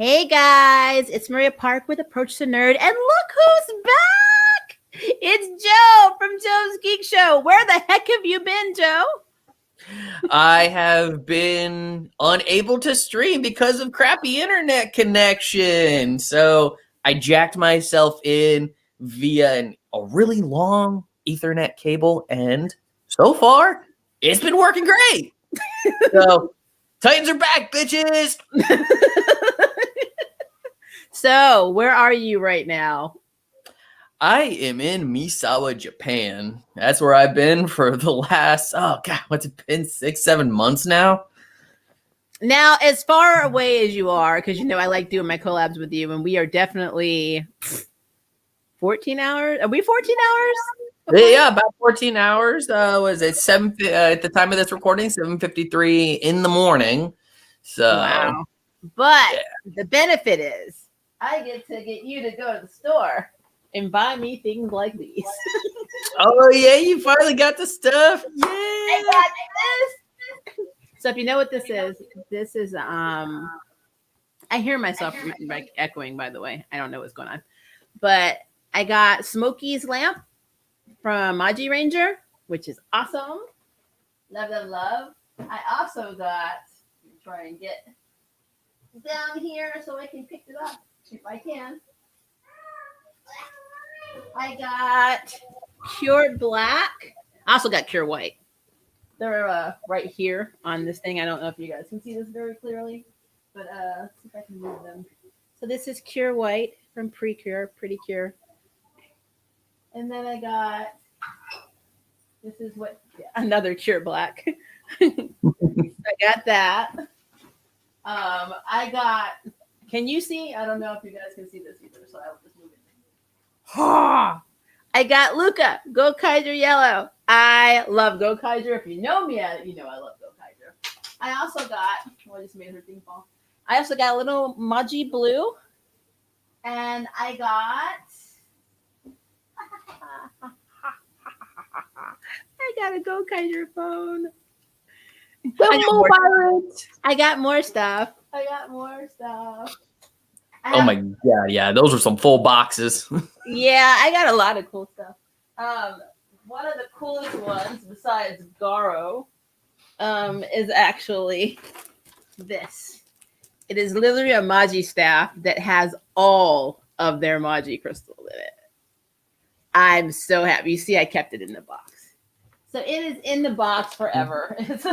Hey guys, it's Maria Park with Approach the Nerd, and look who's back! It's Joe from Joe's Geek Show. Where the heck have you been, Joe? I have been unable to stream because of crappy internet connection. So I jacked myself in via a really long Ethernet cable, and so far, it's been working great. So, Titans are back, bitches! So, where are you right now? I am in Misawa, Japan. That's where I've been for the last, what's it been, 6-7 months now? Now, as far away as you are, because you know I like doing my collabs with you, and we are definitely 14 hours. Are we 14 hours? Yeah, about 14 hours. Was it 7 at the time of this recording? 7:53 in the morning. So wow. But the benefit is I get to get you to go to the store and buy me things like these. Oh yeah, you finally got the stuff. Yeah. I got this. So if you know what this is I hear myself like echoing, by the way. I don't know what's going on. But I got Smokey's lamp from Maji Ranger, which is awesome. Love, love, love. I also got, try and get down here so I can pick it up if I can. I got Pure Black. I also got Pure White. They're right here on this thing. I don't know if you guys can see this very clearly, but see if I can move them. So this is Cure White from Precure, Pretty Cure. And then I got, this is another Cure Black. I got that. I got, can you see? I don't know if you guys can see this either, so I'll just move it. I got Luca, Go Kaiser Yellow. I love Go Kaiser. If you know me, you know I love Go Kaiser. I also got, I just made her thing fall. I also got a little Maji Blue. And I got a Go Kaiser phone. I got more stuff. Oh my god, yeah, those were some full boxes. Yeah, I got a lot of cool stuff. One of the coolest ones, besides Garo, is actually this. It is literally a Maji staff that has all of their Maji crystals in it. I'm so happy. You see, I kept it in the box. So it is in the box forever. It's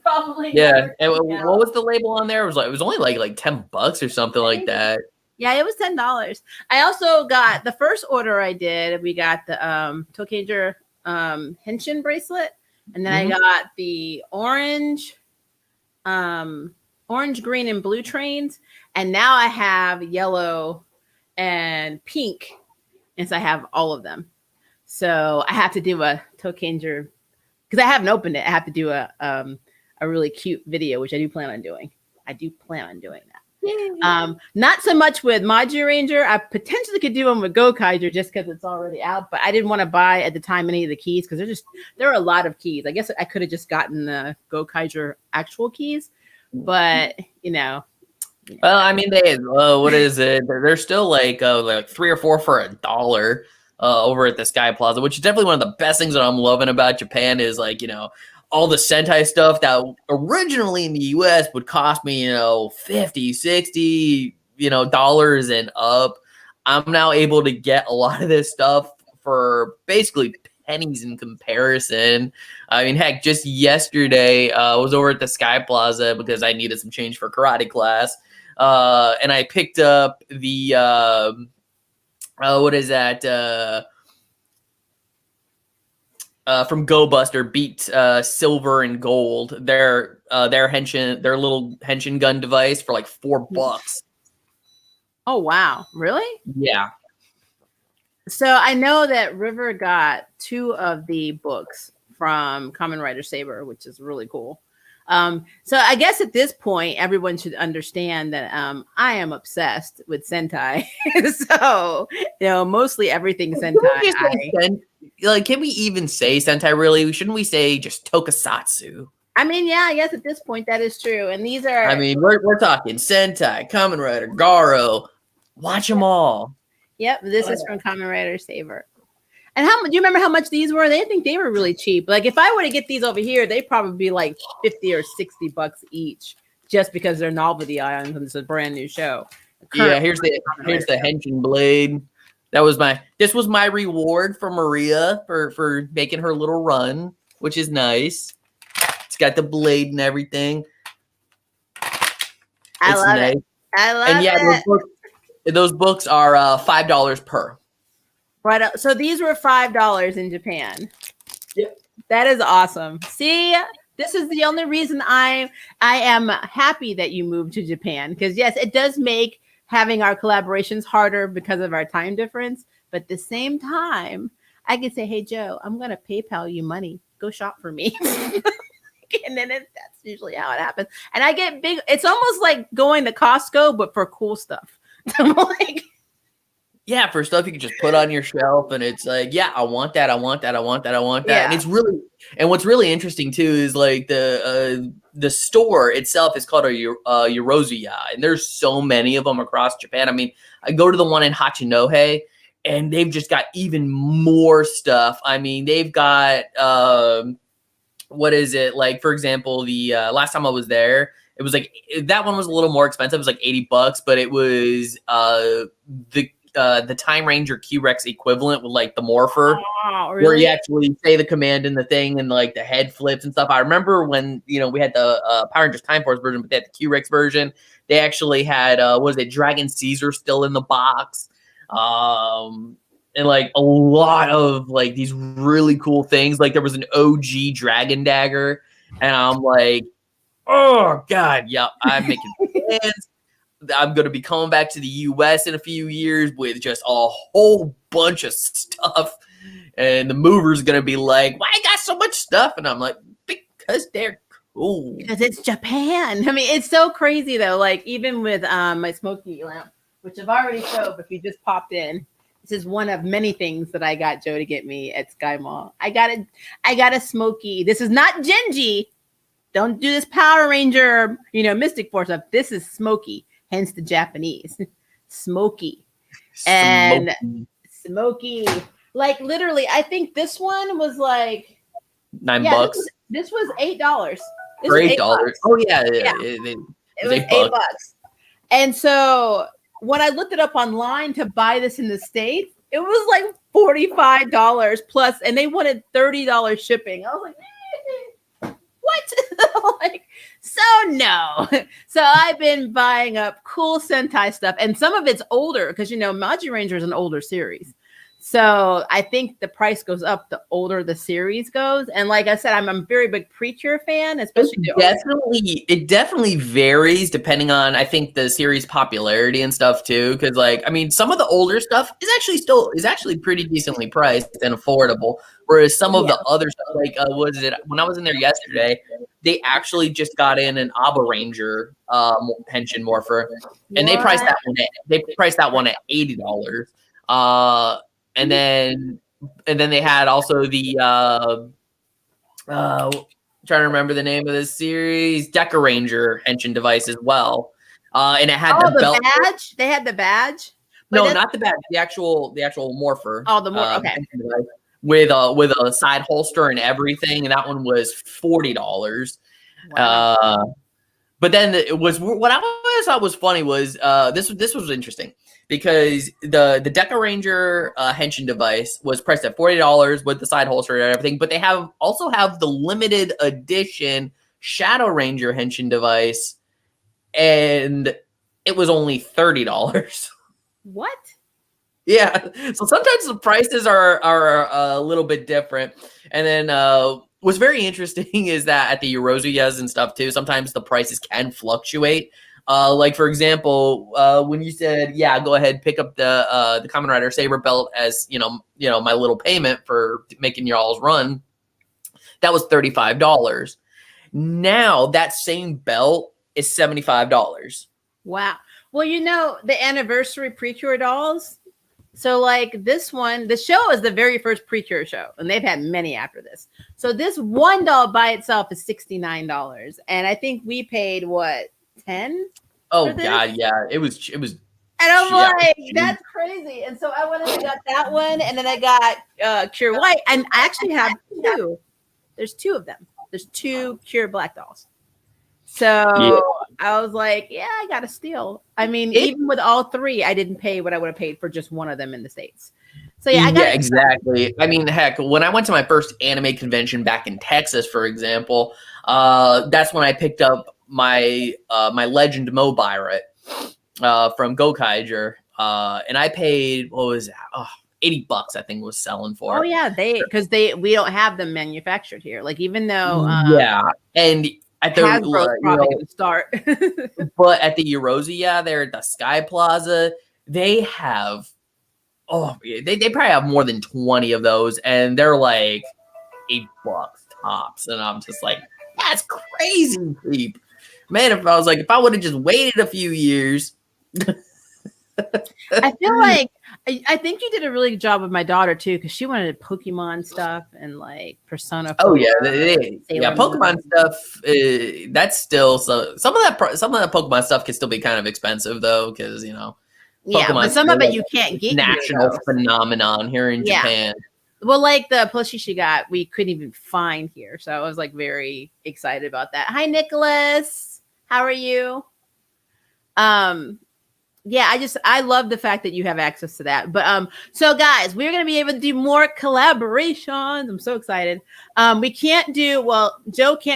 probably and what was the label on there? It was only like $10 or something like that. Yeah, it was $10. I also got the first order I did. We got the Tokager Henshin bracelet, and then I got the orange, green, and blue trains, and now I have yellow and pink, and so I have all of them. So I have to do a Tokager because I haven't opened it. I have to do a really cute video, which I do plan on doing. That. Not so much with Maji Ranger. I potentially could do them with Go Kaiser just because it's already out, but I didn't want to buy at the time any of the keys because there are a lot of keys. I guess I could have just gotten the Go Kaiser actual keys, but you know. Well, I mean, what is it? They're still like 3 or 4 for $1 over at the Sky Plaza, which is definitely one of the best things that I'm loving about Japan is all the Sentai stuff that originally in the US would cost me, $50, $60, dollars and up. I'm now able to get a lot of this stuff for basically pennies in comparison. I mean, heck, just yesterday, I was over at the Sky Plaza because I needed some change for karate class. And I picked up the, what is that? From Go Buster, beat silver and gold. Their little henshin gun device for like $4. Oh wow, really? Yeah. So I know that River got 2 of the books from Kamen Rider Saber, which is really cool. So I guess at this point, everyone should understand that I am obsessed with Sentai. So mostly everything Sentai. Can we even say Sentai? Really, shouldn't we say just Tokusatsu? I mean, yeah, I guess at this point that is true. And these are. I mean, we're talking Sentai, Kamen Rider, Garo. Watch them all. Yep, this is from Kamen Rider Saber. And do you remember how much these were? They think they were really cheap. Like if I were to get these over here, they'd probably be like $50 or $60 each, just because they're novelty items and it's a brand new show. Yeah, here's the Henshin blade. This was my reward for Maria for making her little run, which is nice. It's got the blade and everything. I love it. And yeah, those books are $5 per. Right. So these were $5 in Japan. Yep. That is awesome. See, this is the only reason I am happy that you moved to Japan, because yes, it does make having our collaborations harder because of our time difference. But at the same time, I can say, hey, Joe, I'm going to PayPal you money. Go shop for me. And then that's usually how it happens. And I get big. It's almost like going to Costco, but for cool stuff. Like, yeah, for stuff you can just put on your shelf, and it's like, yeah, I want that, I want that, I want that, I want that. Yeah. And it's really, and what's really interesting too is like the store itself is called a Yorozuya, and there's so many of them across Japan. I mean, I go to the one in Hachinohe, and they've just got even more stuff. I mean, they've got what is it, like, for example, the last time I was there, it was like, that one was a little more expensive. It was like $80, but it was the Time Ranger Q-Rex equivalent with like the morpher, really? Where you actually say the command in the thing and like the head flips and stuff. I remember when, we had the Power Rangers Time Force version, but they had the Q-Rex version. They actually had, Dragon Caesar still in the box. And like a lot of like these really cool things. Like there was an OG Dragon Dagger, and I'm like, oh God, yeah, I'm making plans. I'm going to be coming back to the U.S. in a few years with just a whole bunch of stuff. And the mover's going to be like, why I got so much stuff? And I'm like, because they're cool. Because it's Japan. I mean, it's so crazy, though. Like, even with my smoky lamp, which I've already showed, but if you just popped in, this is one of many things that I got Joe to get me at Sky Mall. I got a smoky. This is not Genji. Don't do this Power Ranger, Mystic Force stuff. This is smoky. Hence the Japanese. Smoky. And smoky. Like literally, I think this one was like $9. This was $8. For $8. Oh yeah. It was $8. And so when I looked it up online to buy this in the States, it was like $45 plus, and they wanted $30 shipping. I was like, what? Like, so no. So I've been buying up cool Sentai stuff, and some of it's older because Maji Ranger is an older series. So I think the price goes up the older the series goes. And like I said, I'm a very big Preacher fan, especially it definitely varies depending on, I think, the series popularity and stuff too. Because some of the older stuff is actually pretty decently priced and affordable. Whereas some of the other stuff, like when I was in there yesterday, they actually just got in an Abba Ranger Henshin Morpher, and they priced that one at $80. And then they had also the trying to remember the name of this series, Deca Ranger Henshin device as well. And it had the belt. Badge. They had the badge. No, not the badge. The actual morpher. Oh, the morpher. Okay. With a side holster and everything, and that one was $40. Wow. But then it was what I always thought was funny was this was interesting. Because the Deca Ranger Henshin device was priced at $40 with the side holster and everything, but they also have the limited edition Shadow Ranger Henshin device, and it was only $30. What? Yeah, so sometimes the prices are a little bit different. And then what's very interesting is that at the Yorozuyas and stuff too, sometimes the prices can fluctuate. Like for example, when you said, "Yeah, go ahead, pick up the Kamen Rider Saber belt as my little payment for making y'all's run," that was $35. Now that same belt is $75. Wow. Well, the anniversary Precure dolls, So like this one, the show is the very first Precure show, and they've had many after this. So this one doll by itself is $69, and I think we paid what 10. Oh God, yeah, it was. And I'm Yeah, like, that's crazy. And so I went and got that one, and then I got Cure White, and I actually have two. There's two of them. There's two Cure Black dolls. So Yeah. I was like, yeah, I got a steal. I mean, even with all three, I didn't pay what I would have paid for just one of them in the States. So yeah, I got exactly. I mean, heck, when I went to my first anime convention back in Texas, for example, that's when I picked up my my Legend Mobirate from Gokaiger, and I paid what was that? $80 I think was selling for. Oh yeah, because we don't have them manufactured here. Like even though yeah, and at the Hasbro's probably going to start. But at the Erosia there at the Sky Plaza, they have they probably have more than 20 of those, and they're like $8 tops, and I'm just like, that's crazy cheap, man. If I would have just waited a few years. I feel like I think you did a really good job with my daughter too, because she wanted Pokemon stuff and like Persona 4. Oh yeah, Pokemon stuff. That's still some of that Pokemon stuff can still be kind of expensive though, because Pokemon, yeah, but some of it you can't get national phenomenon here in Japan. Well, like the plushie she got, we couldn't even find here, so I was like very excited about that. Hi, Nicholas, how are you? Yeah, I love the fact that you have access to that. But so guys, we're gonna be able to do more collaborations. I'm so excited. Joe can't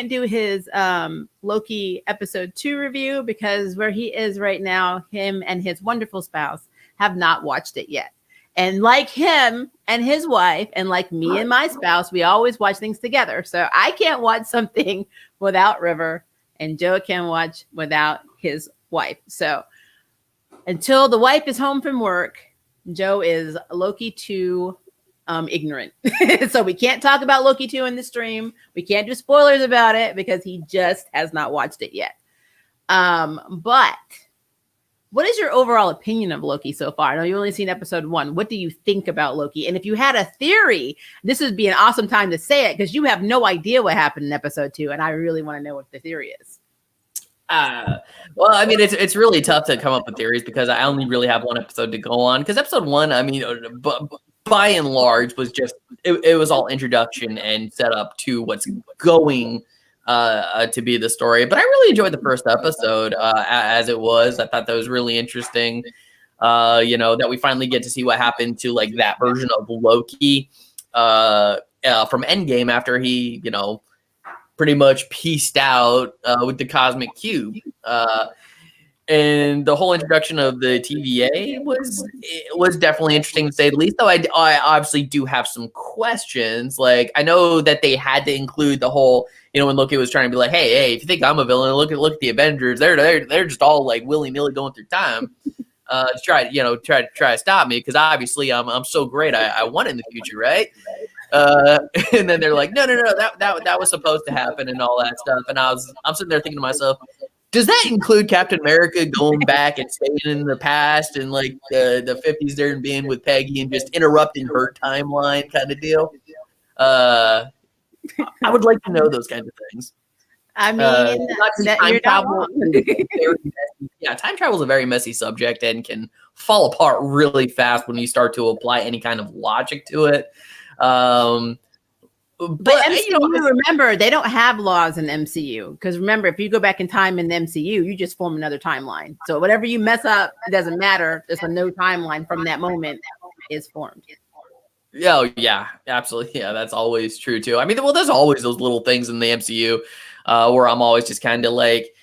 do his Loki episode 2 review because where he is right now, him and his wonderful spouse have not watched it yet. And like him and his wife, and like me and my spouse, we always watch things together. So I can't watch something without River, and Joe can't watch without his wife. So until the wife is home from work, Joe is Loki 2 ignorant. So we can't talk about Loki 2 in the stream. We can't do spoilers about it because he just has not watched it yet. But what is your overall opinion of Loki so far? I know you've only seen episode 1. What do you think about Loki? And if you had a theory, this would be an awesome time to say it because you have no idea what happened in episode 2. And I really want to know what the theory is. Well, I mean, it's really tough to come up with theories because I only really have one episode to go on. Because episode 1, I mean, by and large, was just it was all introduction and set up to what's going to be the story. But I really enjoyed the first episode as it was. I thought that was really interesting. That we finally get to see what happened to like that version of Loki from Endgame after he, pretty much pieced out with the cosmic cube. And the whole introduction of the TVA was definitely interesting to say the least, though I obviously do have some questions. Like, I know that they had to include the whole, when Loki was trying to be like, hey, if you think I'm a villain, look at the Avengers. They're just all like willy-nilly going through time to try to stop me because obviously I'm so great. I won in the future, right? And then they're like, no, that was supposed to happen and all that stuff. And I'm sitting there thinking to myself, does that include Captain America going back and staying in the past and like the 50s there and being with Peggy and just interrupting her timeline kind of deal? I would like to know those kinds of things. I mean, time travel. Time travel is a very messy subject and can fall apart really fast when you start to apply any kind of logic to it. But MCU, remember, they don't have laws in MCU because remember, if you go back in time in the MCU, you just form another timeline. So whatever you mess up, it doesn't matter. There's a no timeline from that moment is formed. Oh yeah, absolutely. Yeah, that's always true too. I mean, well, there's always those little things in the MCU where I'm always just kind of like,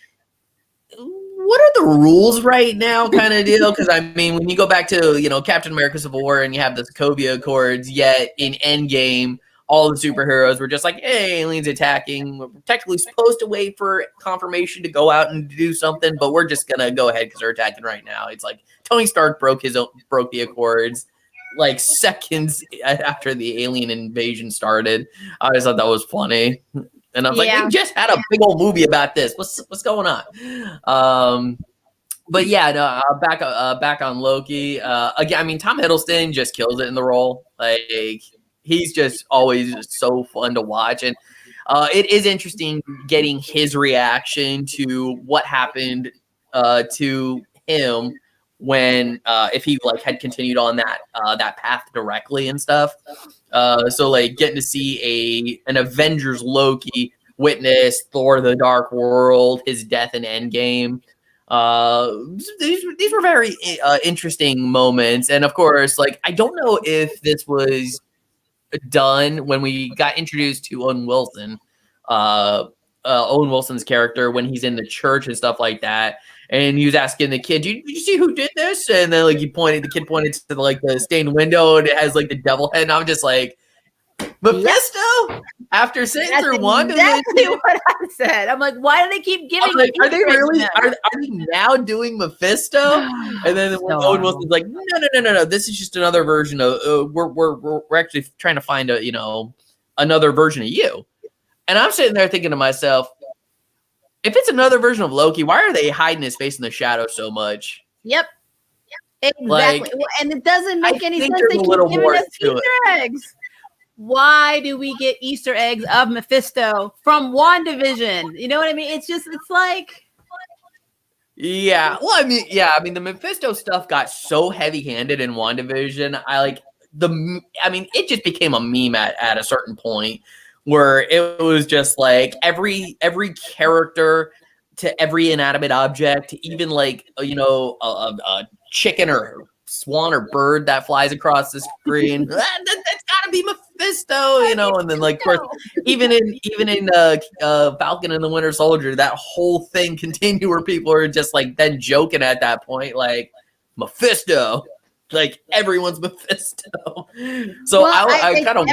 what are the rules right now kind of deal? Because I mean, when you go back to, Captain America Civil War and you have the Sokovia Accords, yet in Endgame, all the superheroes were just like, hey, aliens attacking. We're technically supposed to wait for confirmation to go out and do something, but we're just going to go ahead because they're attacking right now. It's like Tony Stark broke the Accords like seconds after the alien invasion started. I just thought that was funny. And I was like, we just had a big old movie about this. What's going on? But yeah, no, back on Loki. Again, I mean, Tom Hiddleston just kills it in the role. Like he's just always so fun to watch, and it is interesting getting his reaction to what happened to him when if he like had continued on that path directly and stuff. So like getting to see an Avengers Loki witness Thor: The Dark World, his death in Endgame. These were very interesting moments, and of course, like I don't know if this was done when we got introduced to Owen Wilson's character when he's in the church and stuff like that. And he was asking the kid, did you see who did this? And then like the kid pointed to like the stained window and it has like the devil head. And I'm just like, Mephisto? Yep. After sitting through one, exactly what I said. I'm like, why do they keep giving? Like, are they really? Are they now doing Mephisto? And then Owen Wilson's like, no. This is just another version of. We're actually trying to find another version of you. And I'm sitting there thinking to myself, if it's another version of Loki, why are they hiding his face in the shadow so much? Yep. Exactly. Like, and it doesn't make any sense. They keep giving us Easter eggs. Why do we get Easter eggs of Mephisto from WandaVision? You know what I mean? It's like. Yeah. Well, I mean, the Mephisto stuff got so heavy-handed in WandaVision. It just became a meme at a certain point where it was just like every character to every inanimate object, even like, a chicken or swan or bird that flies across the screen. That's gotta be Mephisto, and then like, of course, even in Falcon and the Winter Soldier, that whole thing continued where people are just like then joking at that point, like Mephisto. Like everyone's Mephisto. So I kind of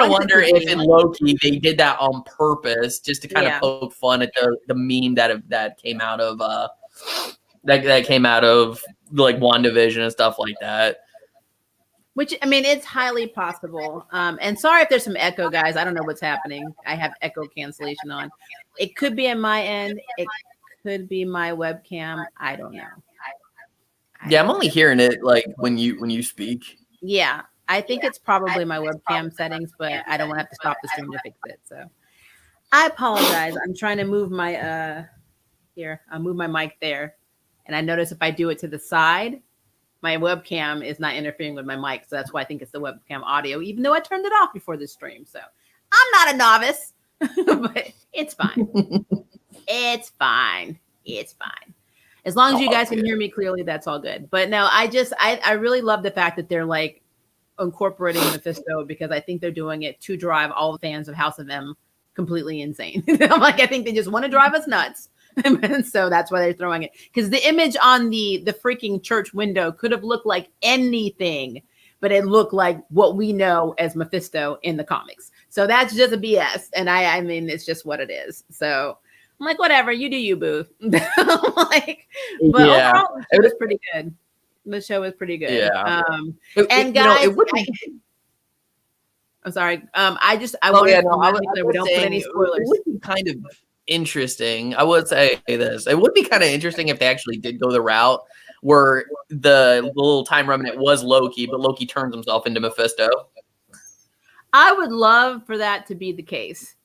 wonder if in Loki they did that on purpose just to kind of poke fun at the meme that came out of that came out of like WandaVision and stuff like that. Which, I mean, it's highly possible. And sorry if there's some echo, guys. I don't know what's happening. I have echo cancellation on. It could be on my end. It could be my webcam. I don't know. Yeah, I'm only hearing it like when you speak. Yeah, I think it's probably my webcam settings, but I don't want to have to stop the stream to fix it. So I apologize. I'm trying to move my I'll move my mic there. And I notice if I do it to the side, my webcam is not interfering with my mic. So that's why I think it's the webcam audio, even though I turned it off before the stream. So I'm not a novice, but it's fine. It's fine. It's fine. As long as you guys can hear me clearly, that's all good. But no, I really love the fact that they're like incorporating Mephisto because I think they're doing it to drive all the fans of House of M completely insane. I'm like, I think they just want to drive us nuts. And so that's why they're throwing it. Because the image on the freaking church window could have looked like anything, but it looked like what we know as Mephisto in the comics. So that's just a BS. And I mean, it's just what it is. So I'm like, whatever, you do you, Booth. Like, but overall, it was pretty good. The show was pretty good. Yeah. And guys, I'm sorry. I wanted to be clear, we don't put any spoilers. It would be kind of interesting. I would say this. It would be kind of interesting if they actually did go the route where the little time remnant was Loki, but Loki turns himself into Mephisto. I would love for that to be the case.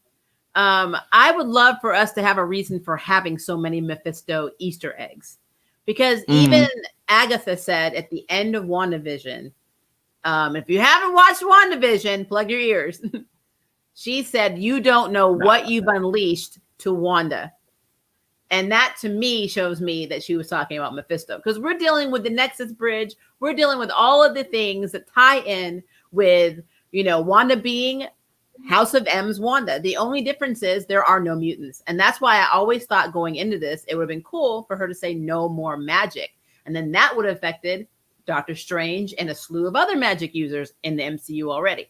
I would love for us to have a reason for having so many Mephisto Easter eggs. Because even Agatha said at the end of WandaVision, if you haven't watched WandaVision, plug your ears. She said, you don't know what you've unleashed to Wanda. And that to me shows me that she was talking about Mephisto. Because we're dealing with the Nexus Bridge. We're dealing with all of the things that tie in with, Wanda being House of M's Wanda. The only difference is there are no mutants. And that's why I always thought going into this, it would have been cool for her to say no more magic. And then that would have affected Doctor Strange and a slew of other magic users in the MCU already.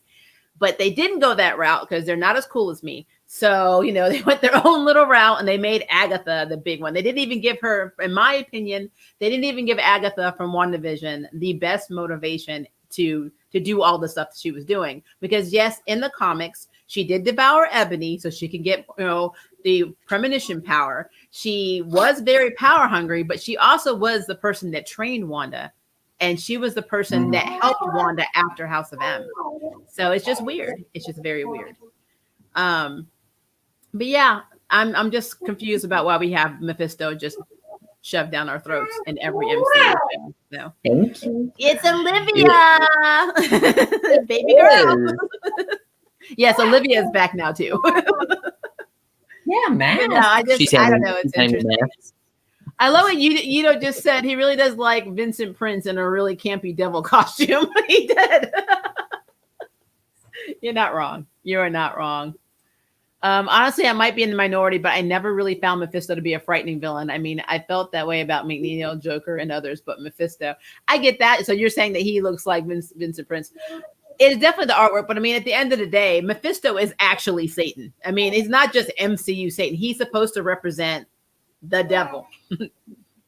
But they didn't go that route because they're not as cool as me. So, they went their own little route and they made Agatha the big one. They didn't even give her, in my opinion, they didn't even give Agatha from WandaVision the best motivation to do all the stuff that she was doing. Because yes, in the comics, She did devour Ebony so she can get, the premonition power. She was very power hungry, but she also was the person that trained Wanda. And she was the person that helped Wanda after House of M. So it's just weird. It's just very weird. But yeah, I'm just confused about why we have Mephisto just shoved down our throats in every MCU film. So Thank you. it's Olivia, baby girl. Yes, Olivia is back now too. Yeah, man. No, I don't know. It's interesting. I love what you just said. He really does like Vincent Prince in a really campy devil costume. He did. You're not wrong. You are not wrong. Honestly, I might be in the minority, but I never really found Mephisto to be a frightening villain. I mean, I felt that way about Magneto, Joker, and others, but Mephisto, I get that. So you're saying that he looks like Vincent Prince. It is definitely the artwork, but I mean, at the end of the day, Mephisto is actually Satan. I mean, he's not just MCU Satan. He's supposed to represent the devil.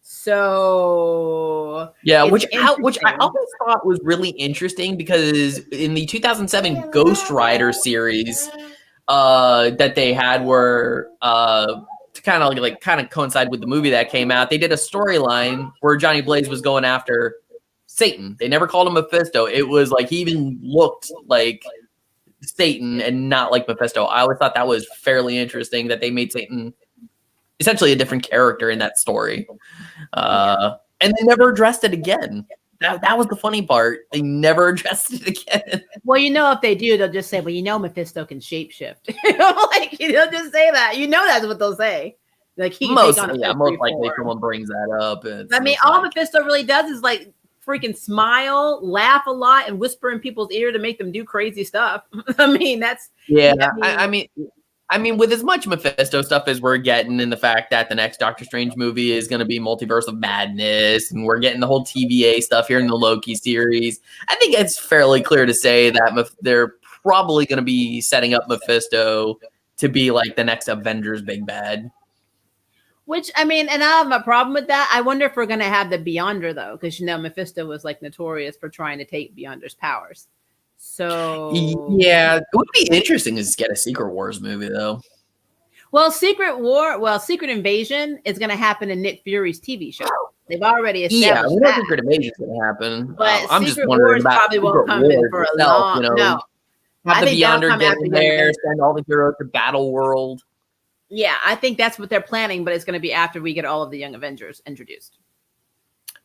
So yeah, which I always thought was really interesting because in the 2007 Ghost Rider series that they had were to kind of coincide with the movie that came out, they did a storyline where Johnny Blaze was going after Satan. They never called him Mephisto. It was like he even looked like Satan and not like Mephisto. I always thought that was fairly interesting that they made Satan essentially a different character in that story. And they never addressed it again. That was the funny part. They never addressed it again. Well, if they do, they'll just say, well, Mephisto can shapeshift. They'll just say that. That's what they'll say. Like most likely someone brings that up. I mean, all Mephisto really does is like freaking smile, laugh a lot, and whisper in people's ear to make them do crazy stuff. I mean, that's I mean, with as much Mephisto stuff as we're getting, and the fact that the next Doctor Strange movie is going to be Multiverse of Madness, and we're getting the whole TVA stuff here in the Loki series, I think it's fairly clear to say that they're probably going to be setting up Mephisto to be like the next Avengers big bad. Which, I mean, and I have a problem with that. I wonder if we're going to have the Beyonder, though, because, Mephisto was like notorious for trying to take Beyonder's powers. So yeah, it would be interesting to get a Secret Wars movie, though. Well, Secret Invasion is going to happen in Nick Fury's TV show. They've already established that. We know Secret Invasion is going to happen. But I'm Secret just wondering Wars about probably won't come in for a long. No, have the Beyonder get in there, send all the heroes to Battle World. Yeah, I think that's what they're planning, but it's going to be after we get all of the Young Avengers introduced.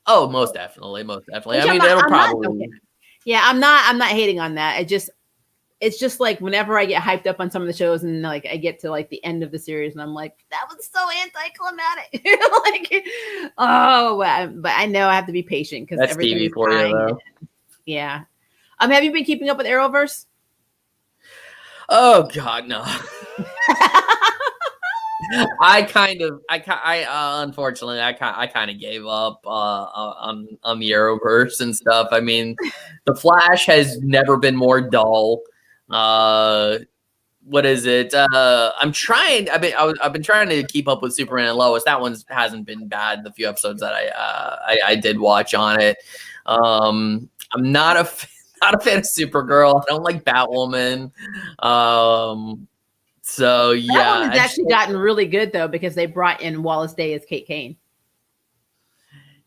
Oh, most definitely. I mean, it'll probably. Yeah, I'm not hating on that. It's just like whenever I get hyped up on some of the shows and like I get to like the end of the series and I'm like, that was so anticlimactic. But I know I have to be patient because everything is for you, though. Yeah. Have you been keeping up with Arrowverse? Oh God, no. Unfortunately, I kind of gave up on the Arrowverse and stuff. I mean, the Flash has never been more dull. What is it? I'm trying. I've been trying to keep up with Superman and Lois. That one hasn't been bad. The few episodes that I did watch on it. I'm not a fan of Supergirl. I don't like Batwoman. So yeah, that one has actually gotten really good though because they brought in Wallace Day as Kate Kane.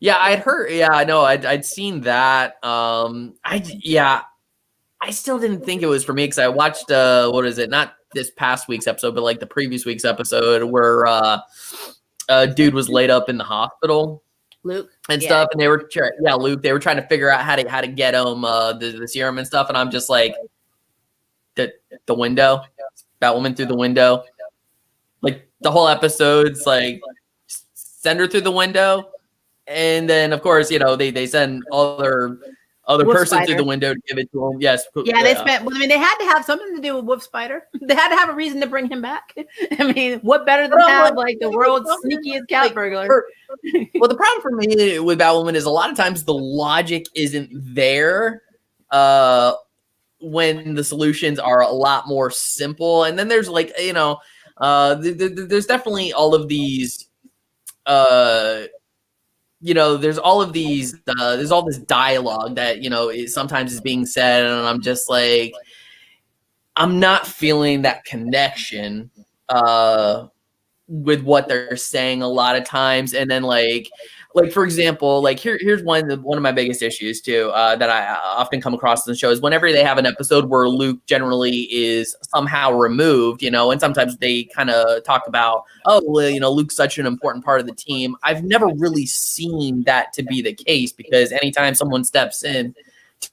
Yeah, I'd heard. Yeah, I know. I'd seen that. I still didn't think it was for me because I watched what is it? Not this past week's episode, but like the previous week's episode where a dude was laid up in the hospital, Luke and stuff, and they were Luke. They were trying to figure out how to get him the serum and stuff, and I'm just like the window. Batwoman through the window, like the whole episode's like send her through the window, and then of course they send other person through the window to give it to him. Yes, they spent. Well, I mean, they had to have something to do with Wolf Spider. They had to have a reason to bring him back. I mean, what better than have like the world's sneakiest cat burglar? Well, the problem for me with Batwoman is a lot of times the logic isn't there. When the solutions are a lot more simple, and then there's like there's definitely all of these there's all of these there's all this dialogue that sometimes is being said, and I'm just like I'm not feeling that connection with what they're saying a lot of times. And then like for example, like here's one of my biggest issues too, that I often come across in the show is whenever they have an episode where Luke generally is somehow removed, you know, and sometimes they kind of talk about, oh, well, you know, Luke's such an important part of the team. I've never really seen that to be the case, because anytime someone steps in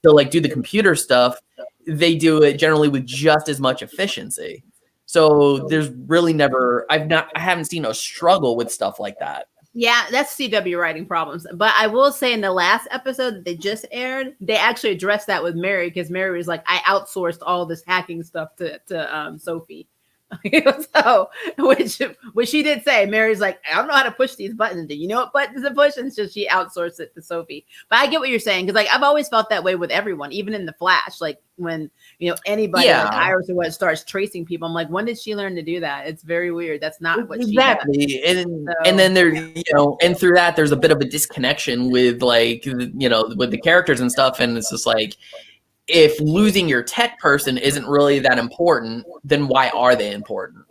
to like do the computer stuff, they do it generally with just as much efficiency. So there's really never, I haven't seen a struggle with stuff like that. Yeah, that's CW writing problems. But I will say in the last episode that they just aired, they actually addressed that with Mary, because Mary was like, I outsourced all this hacking stuff to Sophie. So, which she did say, Mary's like, I don't know how to push these buttons. Do you know what buttons to push? And so she outsourced it to Sophie. But I get what you're saying, because like I've always felt that way with everyone, even in the Flash. Like when anybody like Iris or what starts tracing people, I'm like, when did she learn to do that? It's very weird. That's not what exactly. She does. And then there, and through that, there's a bit of a disconnection with like with the characters and stuff, and it's just like, if losing your tech person isn't really that important, then why are they important?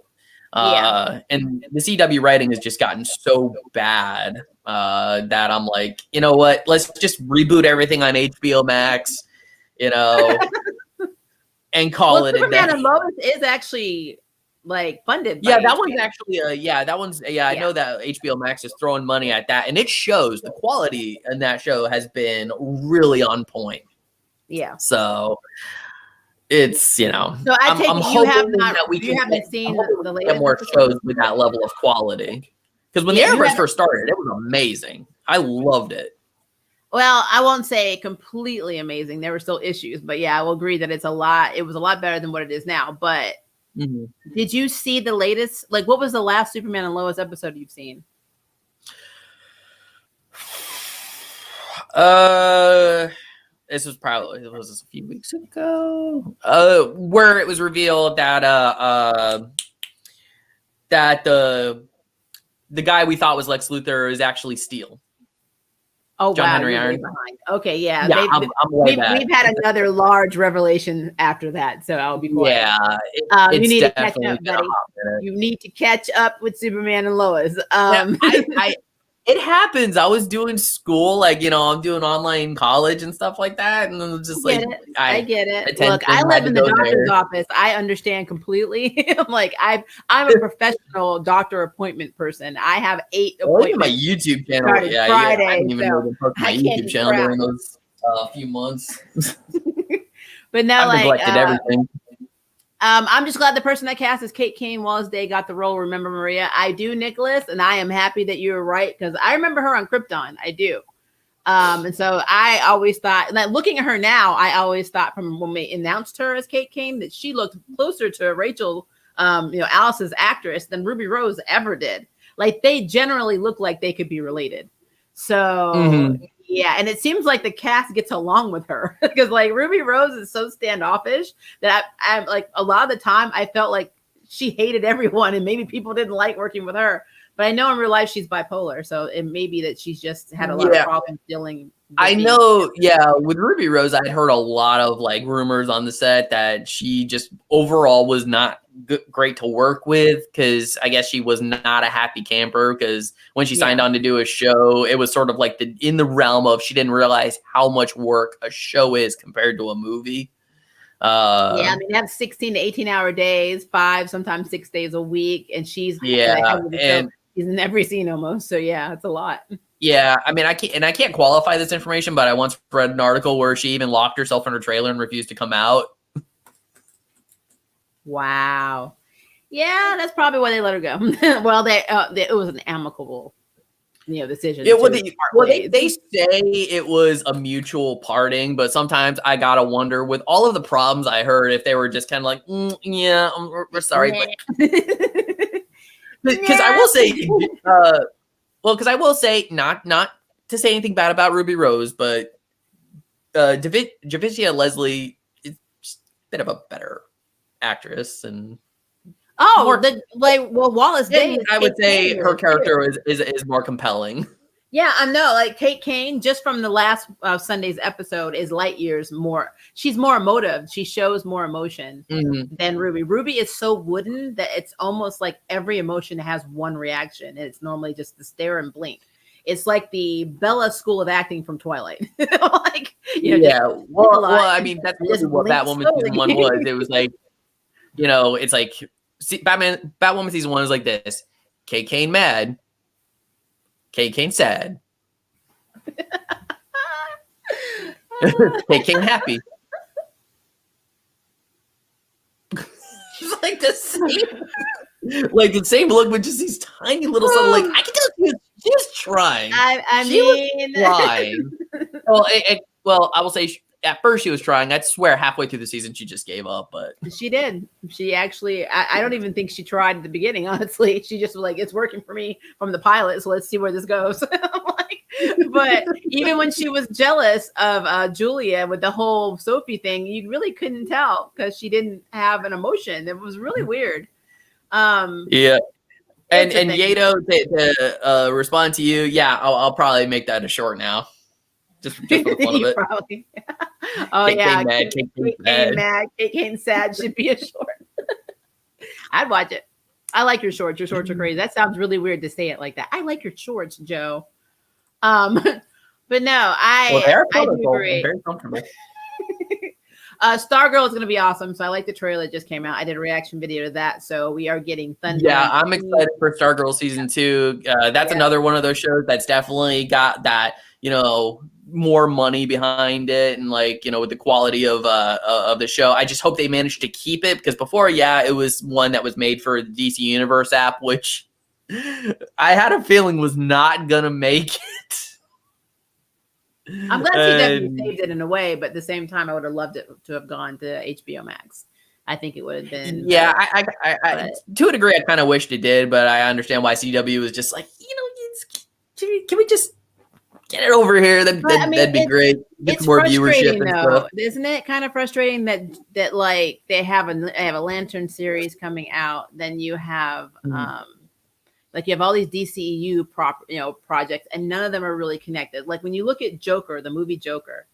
And the CW writing has just gotten so bad that I'm like, you know what? Let's just reboot everything on HBO Max, and call it a day. Superman and Lois is actually like funded. Yeah, that one's actually I know that HBO Max is throwing money at that, and it shows. The quality in that show has been really on point. Yeah. So it's So I take I'm you hoping have not that we haven't seen the latest get more shows with that level of quality. Because when the Arrowverse first started, it was amazing. I loved it. Well, I won't say completely amazing. There were still issues, but yeah, I will agree that it was a lot better than what it is now. But did you see the latest? Like, what was the last Superman and Lois episode you've seen? This was probably a few weeks ago. Where it was revealed that that the guy we thought was Lex Luthor is actually Steel. Oh, John wow. Henry Irons. Okay, yeah. We've had another large revelation after that, so I'll be quiet. Yeah, you need to catch up, buddy. You need to catch up with Superman and Lois. It happens. I was doing school, like, I'm doing online college and stuff like that. And I'm just like, I get it. Look, I live in the doctor's office. I understand completely. I'm like, I'm a professional doctor appointment person. I have 8 appointments. My YouTube channel. Friday, I didn't even know to my YouTube channel during those few months. But now, I've neglected everything. I'm just glad the person that cast as Kate Kane Wallace Day got the role. Remember Maria? I do, Nicholas, and I am happy that you were right, because I remember her on Krypton. I do. And so I always thought, like, looking at her now, I always thought from when they announced her as Kate Kane that she looked closer to Rachel, Alice's actress, than Ruby Rose ever did. Like, they generally look like they could be related. So yeah, and it seems like the cast gets along with her, because like Ruby Rose is so standoffish that I'm like, a lot of the time I felt like she hated everyone, and maybe people didn't like working with her. But I know in real life she's bipolar, so it may be that she's just had a lot of problems dealing. I know, with Ruby Rose, I'd heard a lot of like rumors on the set that she just overall was not great to work with, because I guess she was not a happy camper, because when she signed on to do a show, it was sort of like in the realm of she didn't realize how much work a show is compared to a movie. I mean, they have 16 to 18-hour days, 5, sometimes 6 days a week, and she's and she's in every scene almost. So yeah, it's a lot. Yeah, I mean, I can't qualify this information, but I once read an article where she even locked herself in her trailer and refused to come out. Wow. Yeah, that's probably why they let her go. Well, it was an amicable, decision. Yeah, they say it was a mutual parting, but sometimes I gotta wonder, with all of the problems I heard, if they were just kind of like, we're sorry, but because I will say, not to say anything bad about Ruby Rose, but Javicia Leslie is a bit of a better actress, and Wallace Day. I would say her character is more compelling. Yeah, I know. Like Kate Kane, just from the last Sunday's episode, is light years more. She's more emotive. She shows more emotion than Ruby. Ruby is so wooden that it's almost like every emotion has one reaction, and it's normally just the stare and blink. It's like the Bella School of Acting from Twilight. Like, yeah. just Well, I mean, that's really just what blink Batwoman season slowly. 1 was. It was like, it's like Batwoman season 1 is like this: Kate Kane mad, Kate Kane sad, Kate Kane happy. It's like the same look, but just these tiny little subtle. Like I can tell she was trying. She was trying. Well, I will say at first she was trying. I'd swear halfway through the season she just gave up. But she did. She actually. I don't even think she tried at the beginning. Honestly, she just was like, "It's working for me from the pilot, so let's see where this goes." But even when she was jealous of Julia with the whole Sophie thing, you really couldn't tell because she didn't have an emotion. It was really weird. Yeah. And Yato, to respond to you, yeah, I'll probably make that a short now. Just for the fun of it. Probably. Oh, Kate yeah. Kane mad, Kate Kane sad should be a short. I'd watch it. I like your shorts. Your shorts are crazy. That sounds really weird to say it like that. I like your shorts, Joe. But no, I do agree. Very comfortable. Stargirl is going to be awesome. So I like the trailer that just came out. I did a reaction video to that. So we are getting Thunder. Yeah, I'm excited for Stargirl season 2. That's another one of those shows that's definitely got that, more money behind it, and with the quality of the show. I just hope they manage to keep it, because before, it was one that was made for the DC Universe app, which I had a feeling was not gonna make it. I'm glad CW saved it in a way, but at the same time, I would have loved it to have gone to HBO Max. I think it would have been. Yeah, I to a degree, I kind of wished it did, but I understand why CW was just like, can we just get it over here? That'd be great. Get It's more frustrating, viewership and though, stuff. isn't it? Kind of frustrating that like they have a Lantern series coming out, then you have like you have all these DCEU projects, and none of them are really connected. Like when you look at Joker, the movie Joker,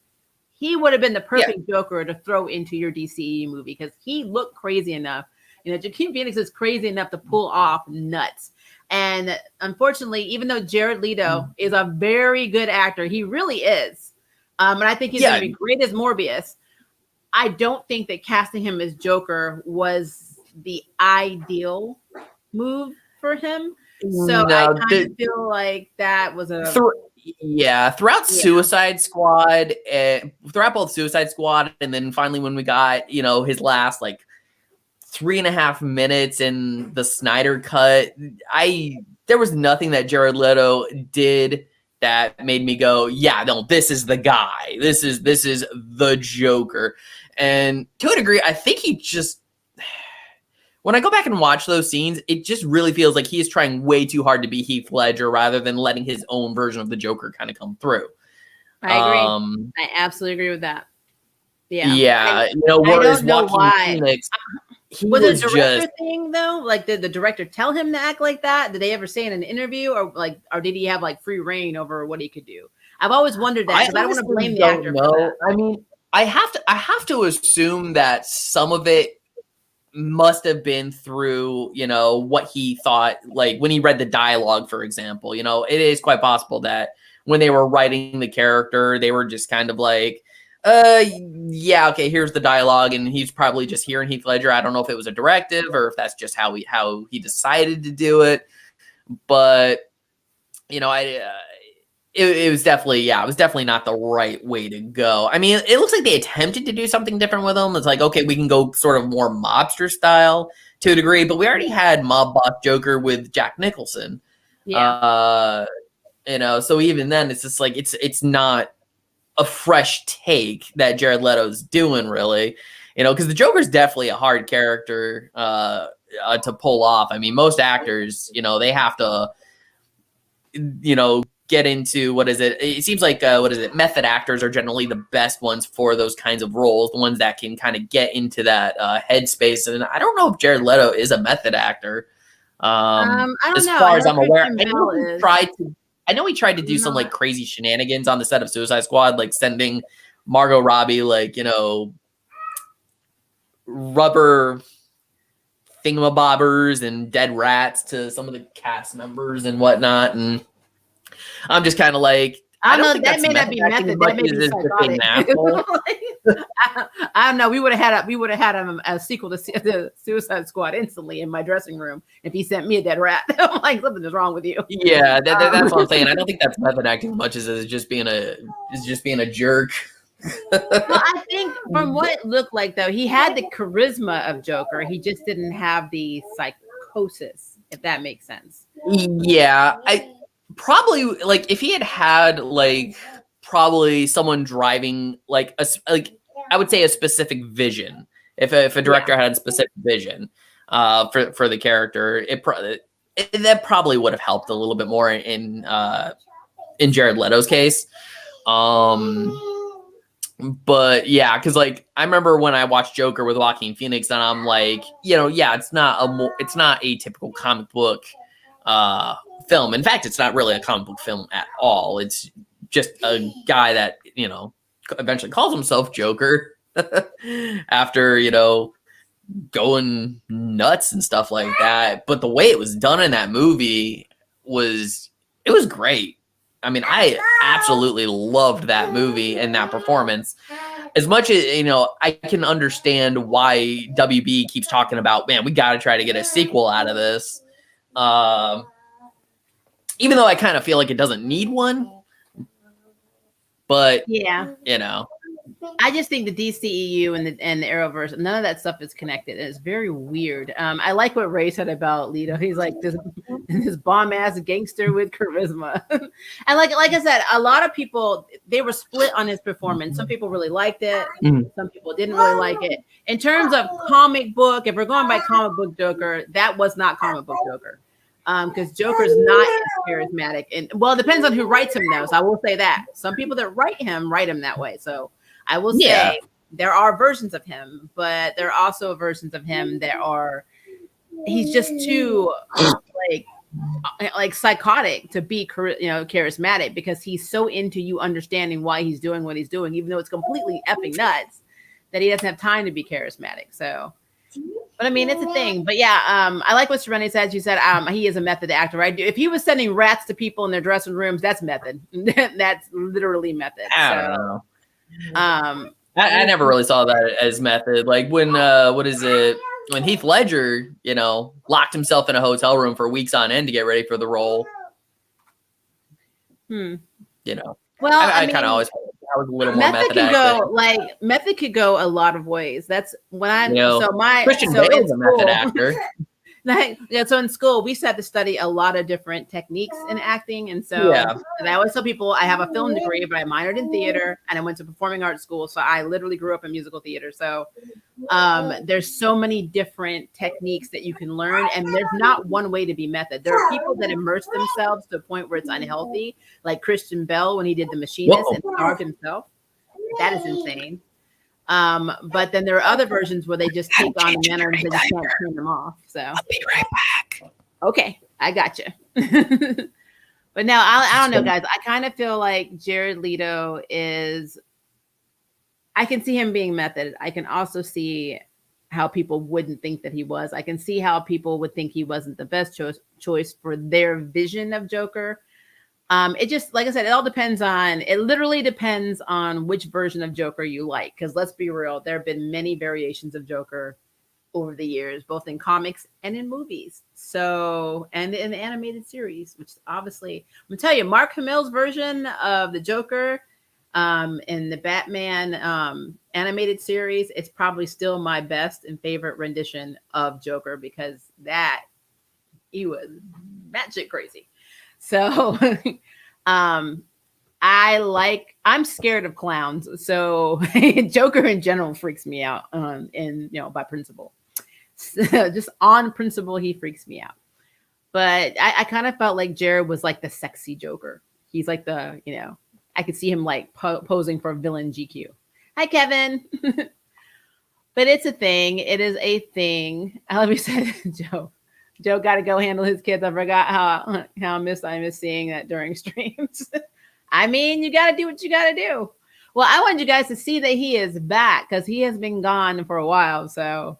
he would have been the perfect Joker to throw into your DCEU movie because he looked crazy enough. Joaquin Phoenix is crazy enough to pull off nuts. And unfortunately, even though Jared Leto is a very good actor, he really is. And I think he's going to be great as Morbius. I don't think that casting him as Joker was the ideal move for him. So I kind of feel like that was throughout Suicide Squad, throughout both Suicide Squad, and then finally when we got his last 3.5 minutes in the Snyder cut, there was nothing that Jared Leto did that made me go, yeah, no, this is the guy. This is the Joker. And to a degree, I think he just, when I go back and watch those scenes, it just really feels like he is trying way too hard to be Heath Ledger rather than letting his own version of the Joker kind of come through. I agree. I absolutely agree with that. Yeah. Yeah. Whereas Joaquin Phoenix, was it a director thing though? Like, did the director tell him to act like that? Did they ever say in an interview, or did he have free reign over what he could do? I've always wondered that because I don't want to blame the actor for that. I mean, I have to assume that some of it must have been through, what he thought, like when he read the dialogue, for example. It is quite possible that when they were writing the character, they were just kind of like, yeah, okay, here's the dialogue, and he's probably just hearing Heath Ledger. I don't know if it was a directive or if that's just how he decided to do it, but it was definitely not the right way to go. I mean, it looks like they attempted to do something different with him. It's like, okay, we can go sort of more mobster style to a degree, but we already had Mob Boss Joker with Jack Nicholson. Yeah. So even then it's just like, it's not a fresh take that Jared Leto's doing, really, because the Joker's definitely a hard character to pull off. I mean, most actors, they have to, get into, what is it? It seems like, method actors are generally the best ones for those kinds of roles, the ones that can kind of get into that headspace. And I don't know if Jared Leto is a method actor. I don't know. As far as I'm aware, I I know he tried to do some like crazy shenanigans on the set of Suicide Squad, like sending Margot Robbie like, you know, rubber thingamabobbers and dead rats to some of the cast members and whatnot. And I'm just kind of like, I don't know. That may not be method. That may be psychotic. I don't know. We would have had a sequel to the Suicide Squad instantly in my dressing room if he sent me a dead rat. I'm like, something is wrong with you. Yeah, that's what I'm saying. I don't think that's method acting as much as it's just being a jerk. Well, I think from what it looked like, though, he had the charisma of Joker. He just didn't have the psychosis, if that makes sense. Yeah, I probably like if he had like probably someone driving like I would say a specific vision. If a director had a specific vision for the character, that probably would have helped a little bit more in Jared Leto's case. But yeah, because like I remember when I watched Joker with Joaquin Phoenix, and I'm like, you know, yeah, it's not a typical comic book film. In fact, it's not really a comic book film at all. It's just a guy that, you know, eventually calls himself Joker after, you know, going nuts and stuff like that. But the way it was done in that movie was great. I mean, I absolutely loved that movie and that performance. As much as, you know, I can understand why WB keeps talking about, man, we got to try to get a sequel out of this. Even though I kind of feel like it doesn't need one. But, yeah, you know. I just think the DCEU and the Arrowverse, none of that stuff is connected. It's very weird. I like what Ray said about Leto. He's like this bomb ass gangster with charisma. And like I said, a lot of people, they were split on his performance. Some people really liked it. Some people didn't really like it. In terms of comic book, if we're going by comic book Joker, that was not comic book Joker. Because Joker's not as charismatic. And well, it depends on who writes him though. So I will say that. Some people that write him that way. So I will say there are versions of him, but there are also versions of him that are, he's just too like psychotic to be, you know, charismatic, because he's so into you understanding why he's doing what he's doing, even though it's completely effing nuts, that he doesn't have time to be charismatic. So, but I mean, it's a thing. But yeah, I like what Serenity said. She said he is a method actor, right? If he was sending rats to people in their dressing rooms, that's method. That's literally method. I don't know. I never really saw that as method. Like when when Heath Ledger, you know, locked himself in a hotel room for weeks on end to get ready for the role. You know, well, I kind of always thought I was a little more method actor. Method could go a lot of ways. That's when I Christian Bale's a method actor. So in school, we had to study a lot of different techniques in acting. And so and I always tell people I have a film degree, but I minored in theater and I went to performing arts school. So I literally grew up in musical theater. So there's so many different techniques that you can learn. And there's not one way to be method. There are people that immerse themselves to a point where it's unhealthy, like Christian Bale when he did The Machinist and starved himself. That is insane. But then there are other versions where they just take on the mannerisms and you can't turn them off. So I'll be right back. Okay, I got you. But now I don't know, guys. I kind of feel like Jared Leto is. I can see him being method. I can also see how people wouldn't think that he was. I can see how people would think he wasn't the best choice for their vision of Joker. It just, like I said, it literally depends on which version of Joker you like. Because let's be real, there have been many variations of Joker over the years, both in comics and in movies. So, and in the animated series, which obviously, I'm gonna tell you, Mark Hamill's version of the Joker in the Batman animated series, it's probably still my best and favorite rendition of Joker, because he was batshit crazy. So I'm scared of clowns. So Joker in general freaks me out by principle. So just on principle, he freaks me out. But I kind of felt like Jared was like the sexy Joker. He's like I could see him like posing for villain GQ. Hi, Kevin. But it's a thing. It is a thing. Let me say, Joe. Joe got to go handle his kids. I forgot how I miss seeing that during streams. I mean, you got to do what you got to do. Well, I want you guys to see that he is back because he has been gone for a while. So,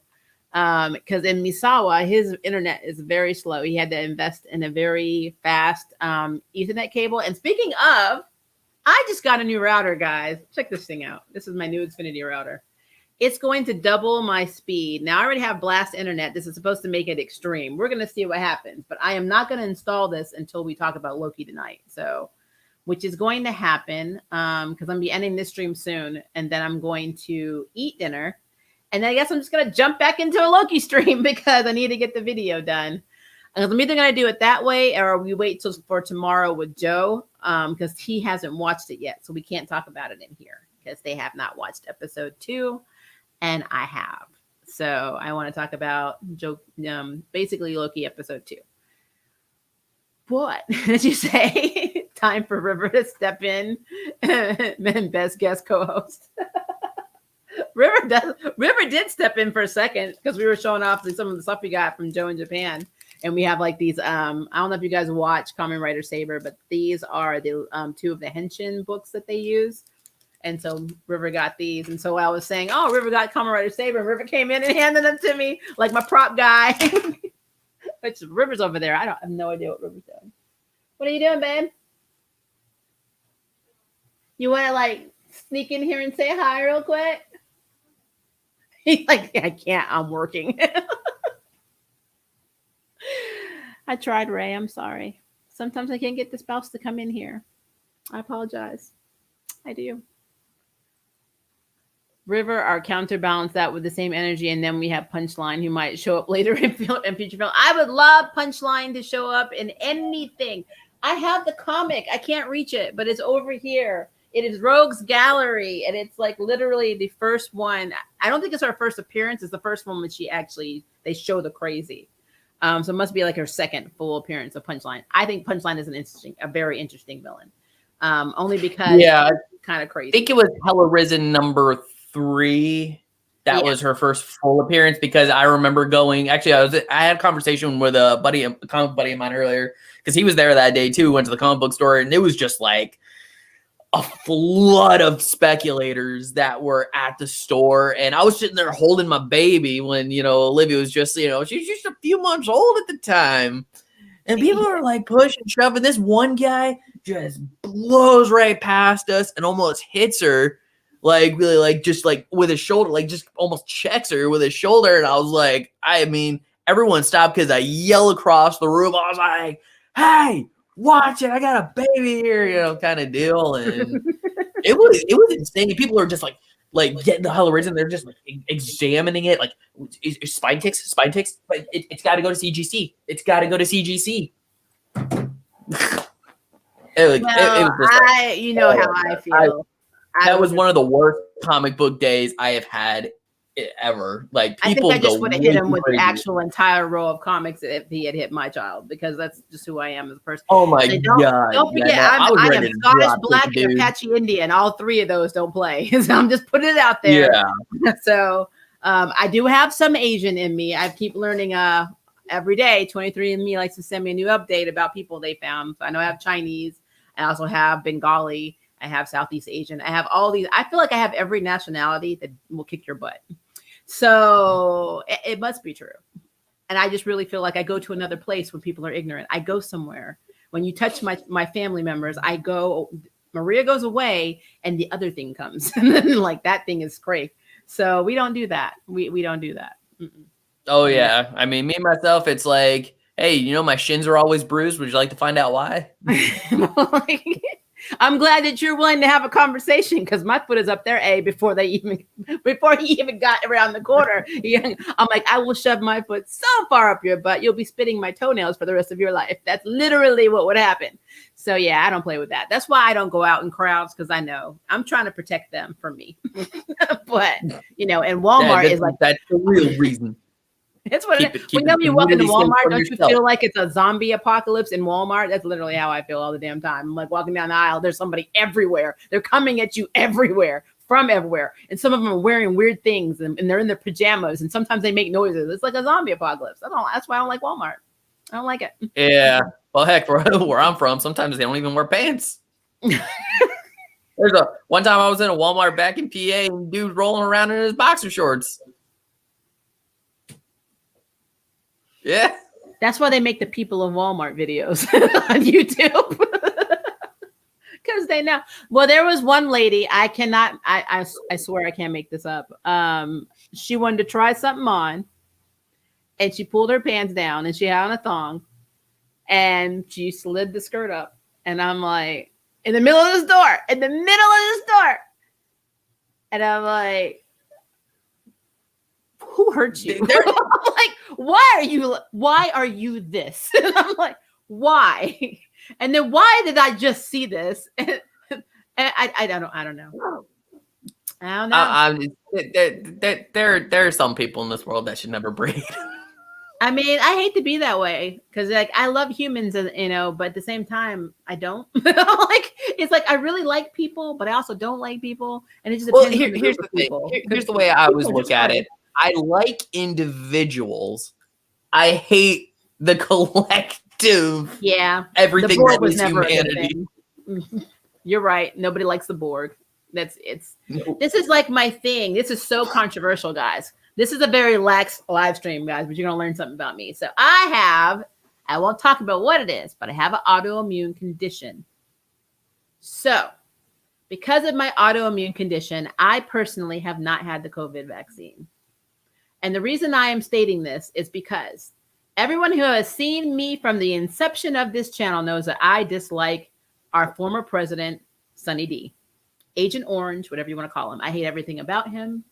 because in Misawa, his internet is very slow. He had to invest in a very fast Ethernet cable. And speaking of, I just got a new router, guys. Check this thing out. This is my new Xfinity router. It's going to double my speed. Now, I already have Blast Internet. This is supposed to make it extreme. We're going to see what happens. But I am not going to install this until we talk about Loki tonight. So, which is going to happen because I'm going to be ending this stream soon. And then I'm going to eat dinner. And then I guess I'm just going to jump back into a Loki stream because I need to get the video done. I'm either going to do it that way or we wait for tomorrow with Joe because he hasn't watched it yet. So we can't talk about it in here because they have not watched episode 2. And I have. So I want to talk about basically Loki episode 2. What did you say? Time for River to step in and best guest co-host. River did step in for a second because we were showing off some of the stuff we got from Joe in Japan. And we have like these, I don't know if you guys watch Kamen Rider Saber, but these are the 2 of the Henshin books that they use. And so River got these. And so I was saying, oh, River got Kamen Rider Saber. And River came in and handed them to me like my prop guy. Which River's over there. I have no idea what River's doing. What are you doing, babe? You want to like sneak in here and say hi real quick? He's like, I can't. I'm working. I tried, Ray. I'm sorry. Sometimes I can't get the spouse to come in here. I apologize. I do. River are counterbalance that with the same energy, and then we have Punchline who might show up later in future film. I would love Punchline to show up in anything. I have the comic. I can't reach it, but it's over here. It is Rogue's Gallery, and it's like literally the first one. I don't think it's her first appearance. It's the first one when they show the crazy. So it must be like her second full appearance of Punchline. I think Punchline is a very interesting villain. Only because it's kind of crazy. I think it was Hella Risen number 3. That was her first full appearance because I remember going. Actually, I had a conversation with a comic buddy of mine earlier because he was there that day too. Went to the comic book store and it was just like a flood of speculators that were at the store, and I was sitting there holding my baby when Olivia was just she's just a few months old at the time, and people are like pushing, shoving. This one guy just blows right past us and almost hits her. Like really, like just like with his shoulder, like just almost checks her with his shoulder. And I was like, I mean, everyone stopped because I yell across the room. I was like, hey, watch it. I got a baby here, kind of deal. And it was insane. People are just like getting the Hella Risen. They're just like examining it. Like, is spine ticks, but it's got to go to CGC. It's got to go to CGC. It was just how I feel. That was one of the worst comic book days I have had ever. Like, people I think I just would have hit him with the actual entire row of comics if he had hit my child, because that's just who I am as a person. Oh my God. Don't forget, I am Scottish, Black, and Apache Indian. All 3 of those don't play. So I'm just putting it out there. Yeah. So I do have some Asian in me. I keep learning every day. 23andMe likes to send me a new update about people they found. So I know I have Chinese. I also have Bengali. I have Southeast Asian. I have all these. I feel like I have every nationality that will kick your butt. So it must be true. And I just really feel like I go to another place when people are ignorant. I go somewhere. When you touch my family members, Maria goes away and the other thing comes. And then like that thing is great. So we don't do that. We don't do that. Mm-mm. Oh, yeah. I mean, me and myself, it's like, hey, my shins are always bruised. Would you like to find out why? I'm glad that you're willing to have a conversation because my foot is up there, before he even got around the corner. I'm like, I will shove my foot so far up your butt, you'll be spitting my toenails for the rest of your life. That's literally what would happen. So yeah, I don't play with that. That's why I don't go out in crowds, because I know I'm trying to protect them from me. But and Walmart is like, that's the real reason. It's what whenever you walk into Walmart, don't you feel like it's a zombie apocalypse in Walmart? That's literally how I feel all the damn time. I'm like walking down the aisle, there's somebody everywhere. They're coming at you everywhere, from everywhere. And some of them are wearing weird things and they're in their pajamas and sometimes they make noises. It's like a zombie apocalypse. That's why I don't like Walmart. I don't like it. Yeah. Well, heck, where I'm from, sometimes they don't even wear pants. One time I was in a Walmart back in PA and dude rolling around in his boxer shorts. Yeah. That's why they make the people of Walmart videos on YouTube. Because they know. Well, there was one lady, I swear I can't make this up. She wanted to try something on, and she pulled her pants down, and she had on a thong, and she slid the skirt up. And I'm like, in the middle of the store, and I'm like, who hurt you? I'm like, why are you this? And I'm like, why? And then why did I just see this? And I don't know. There are some people in this world that should never breed. I mean, I hate to be that way because, like, I love humans, you know, but at the same time, I don't. Like, it's like I really like people, but I also don't like people, and it just depends. Well, here's the thing. Here's the way I always look at it. I like individuals. I hate the collective. Yeah, everything the Borg that was is never humanity. You're right. Nobody likes the Borg. This is like my thing. This is so controversial, guys. This is a very lax live stream, guys, but you're going to learn something about me. So I won't talk about what it is, but I have an autoimmune condition. So because of my autoimmune condition, I personally have not had the COVID vaccine. And the reason I am stating this is because everyone who has seen me from the inception of this channel knows that I dislike our former president, Sonny D. Agent Orange, whatever you want to call him. I hate everything about him.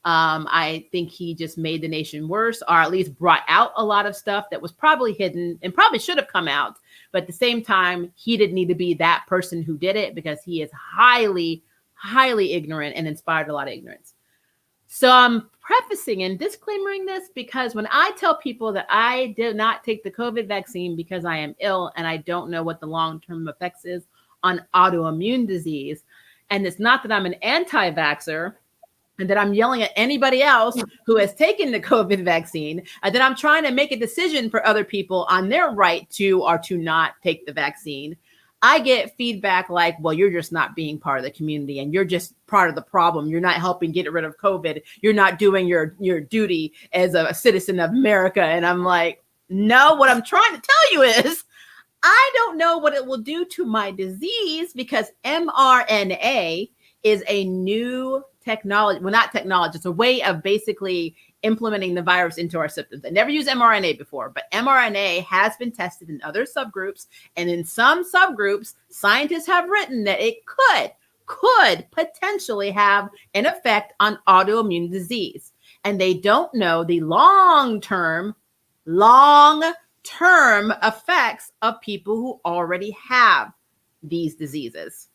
I think he just made the nation worse, or at least brought out a lot of stuff that was probably hidden and probably should have come out. But at the same time, he didn't need to be that person who did it because he is highly, highly ignorant and inspired a lot of ignorance. So I'm prefacing and disclaimering this because when I tell people that I did not take the COVID vaccine because I am ill and I don't know what the long-term effects is on autoimmune disease, and it's not that I'm an anti-vaxxer and that I'm yelling at anybody else who has taken the COVID vaccine, and that I'm trying to make a decision for other people on their right to or to not take the vaccine, I get feedback like, well, you're just not being part of the community and you're just part of the problem. You're not helping get rid of COVID. You're not doing your duty as a citizen of America. And I'm like, no, what I'm trying to tell you is I don't know what it will do to my disease because mRNA is a new technology. Well, not technology. It's a way of basically implementing the virus into our systems. I never used mRNA before, but mRNA has been tested in other subgroups. And in some subgroups, scientists have written that it could potentially have an effect on autoimmune disease. And they don't know the long-term effects of people who already have these diseases.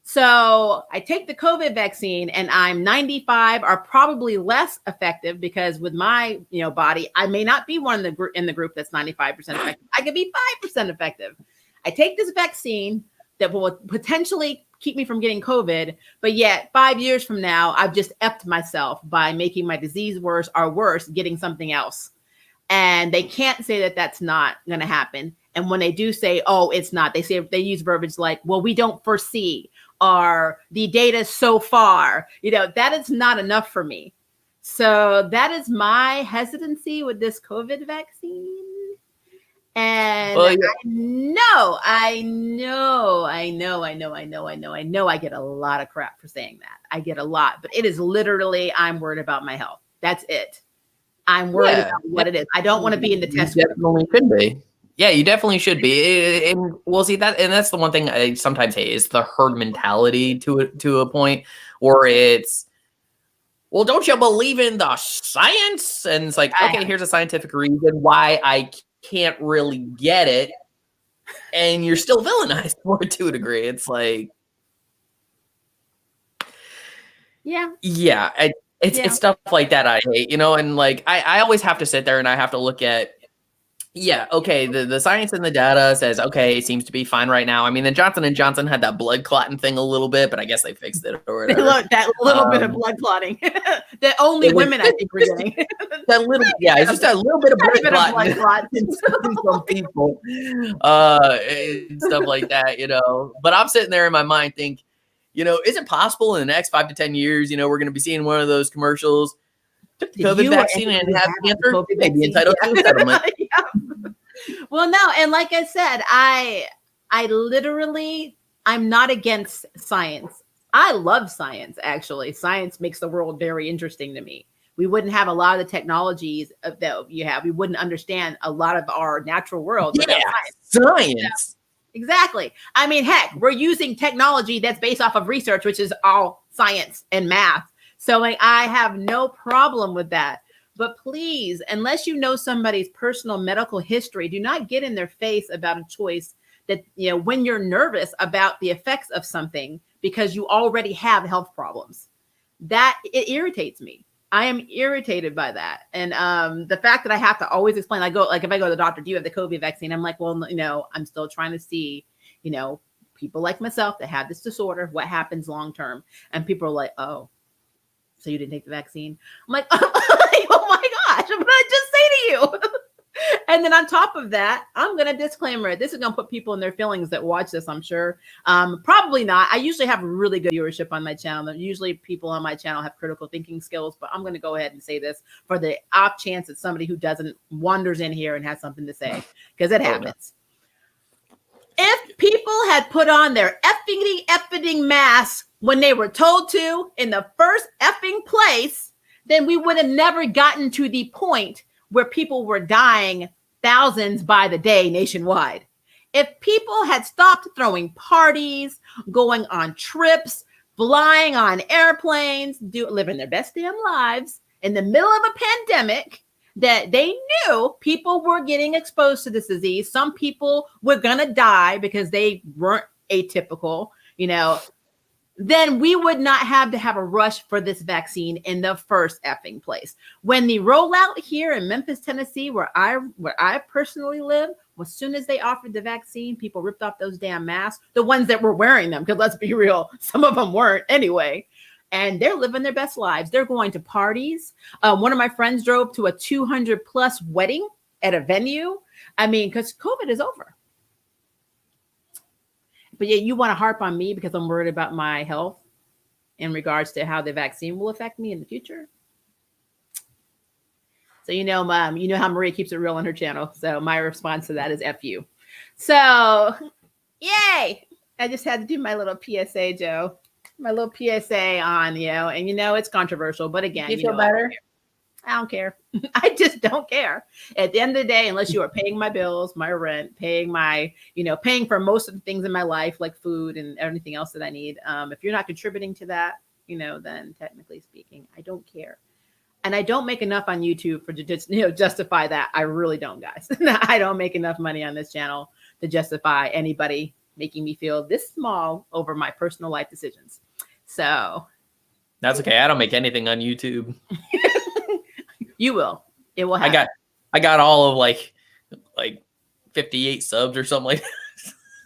So I take the COVID vaccine and I'm 95 or probably less effective because with my body, I may not be one in the group that's 95% effective. I could be 5% effective. I take this vaccine that will potentially keep me from getting COVID, but yet 5 years from now, I've just effed myself by making my disease worse or worse, getting something else. And they can't say that that's not going to happen. And when they do say, oh, it's not, they use verbiage like, well, we don't foresee, or the data so far, that is not enough for me. So that is my hesitancy with this COVID vaccine. And well, yeah. I know I get a lot of crap for saying that. I get a lot, but it is literally, I'm worried about my health. That's it. I'm worried about what it is. I don't want to be in the test group. Definitely should be. Yeah, you definitely should be. And we'll see that. And that's the one thing I sometimes hate is the herd mentality to a point where it's, well, don't you believe in the science? And it's like, okay, here's a scientific reason why I can't really get it. And you're still villainized for it to a degree. It's like, yeah. It's stuff like that I hate, and like I always have to sit there and I have to look at Yeah, okay, the science and the data says, okay, it seems to be fine right now. I mean, the Johnson & Johnson had that blood clotting thing a little bit, but I guess they fixed it or whatever. Look, that little bit of blood clotting that only It was women, I think, were just getting. that little, yeah, it's just a little bit of Tiny blood bit of blood clotting clot. in some people, and stuff like that, you know. But I'm sitting there in my mind think, you know, is it possible in the next 5 to 10 years, you know, we're going to be seeing one of those commercials, took the Did COVID you or vaccine and anybody have have the cancer, COVID you may be vaccine? entitled to a settlement. Yeah. Well, no, and like I said, I literally I'm not against science. I love science, actually. Science makes the world very interesting to me. We wouldn't have a lot of the technologies that you have. We wouldn't understand a lot of our natural world Yeah, without science. science. Exactly. I mean, heck, we're using technology that's based off of research, which is all science and math. So like, I have no problem with that. But please, unless you know somebody's personal medical history, do not get in their face about a choice that, you know, when you're nervous about the effects of something because you already have health problems. That it irritates me. I am irritated by that. And the fact that I have to always explain, like if I go to the doctor, do you have the COVID vaccine? I'm like, well, you know, I'm still trying to see, you know, people like myself that have this disorder, what happens long term. And people are like, oh, so you didn't take the vaccine? I'm like, oh my gosh, what did I just say to you? And then on top of that, I'm going to disclaimer it. This is going to put people in their feelings that watch this, I'm sure. Probably not. I usually have really good viewership on my channel. Usually people on my channel have critical thinking skills, but I'm going to go ahead and say this for the off chance that somebody who doesn't wanders in here and has something to say, because it happens. If people had put on their effing masks when they were told to in the first effing place, then we would have never gotten to the point where people were dying thousands by the day nationwide. If people had stopped throwing parties, going on trips, flying on airplanes, living their best damn lives in the middle of a pandemic, that they knew people were getting exposed to this disease. Some people were going to die because they weren't atypical, you know, then we would not have to have a rush for this vaccine in the first effing place. When the rollout here in Memphis, Tennessee, where I personally live, as soon as they offered the vaccine, people ripped off those damn masks, the ones that were wearing them, because let's be real, some of them weren't anyway. And they're living their best lives. They're going to parties. One of my friends drove to a 200 plus wedding at a venue. I mean, because COVID is over. But yeah, you want to harp on me because I'm worried about my health in regards to how the vaccine will affect me in the future. So you know how Maria keeps it real on her channel. So my response to that is F you. So yay! I just had to do my little PSA, Joe. My little PSA on, and it's controversial, but again, You feel better? I don't care. I just don't care. At the end of the day, unless you are paying my bills, my rent, paying paying for most of the things in my life, like food and everything else that I need. If you're not contributing to that, then technically speaking, I don't care. And I don't make enough on YouTube for to just, justify that. I really don't, guys. I don't make enough money on this channel to justify anybody making me feel this small over my personal life decisions. So that's okay. I don't make anything on YouTube. You will. It will happen. I got all of like 58 subs or something like that.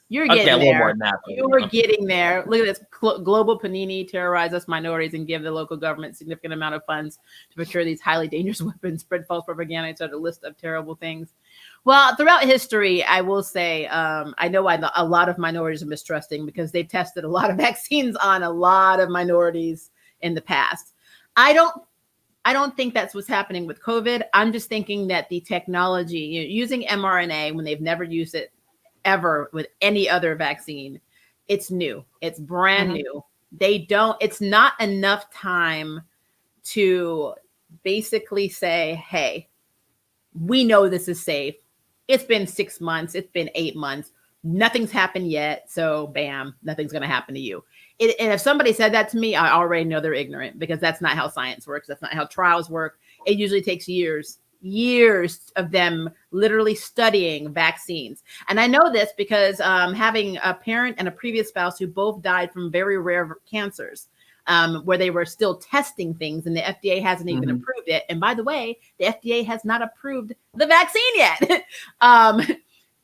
You're getting there. That, You're getting there. Look at this. Global panini terrorize us minorities and give the local government significant amount of funds to procure these highly dangerous weapons, spread false propaganda, and start a list of terrible things. Well, throughout history, I will say, I know a lot of minorities are mistrusting because they've tested a lot of vaccines on a lot of minorities in the past. I don't think that's what's happening with COVID. I'm just thinking that the technology, using mRNA when they've never used it ever with any other vaccine, it's new. It's brand new. It's not enough time to basically say, hey, we know this is safe. It's been 6 months. It's been 8 months. Nothing's happened yet. So bam, nothing's going to happen to you. And if somebody said that to me, I already know they're ignorant because that's not how science works. That's not how trials work. It usually takes years of them literally studying vaccines. And I know this because having a parent and a previous spouse who both died from very rare cancers, where they were still testing things, and the FDA hasn't even approved it. And by the way, the FDA has not approved the vaccine yet.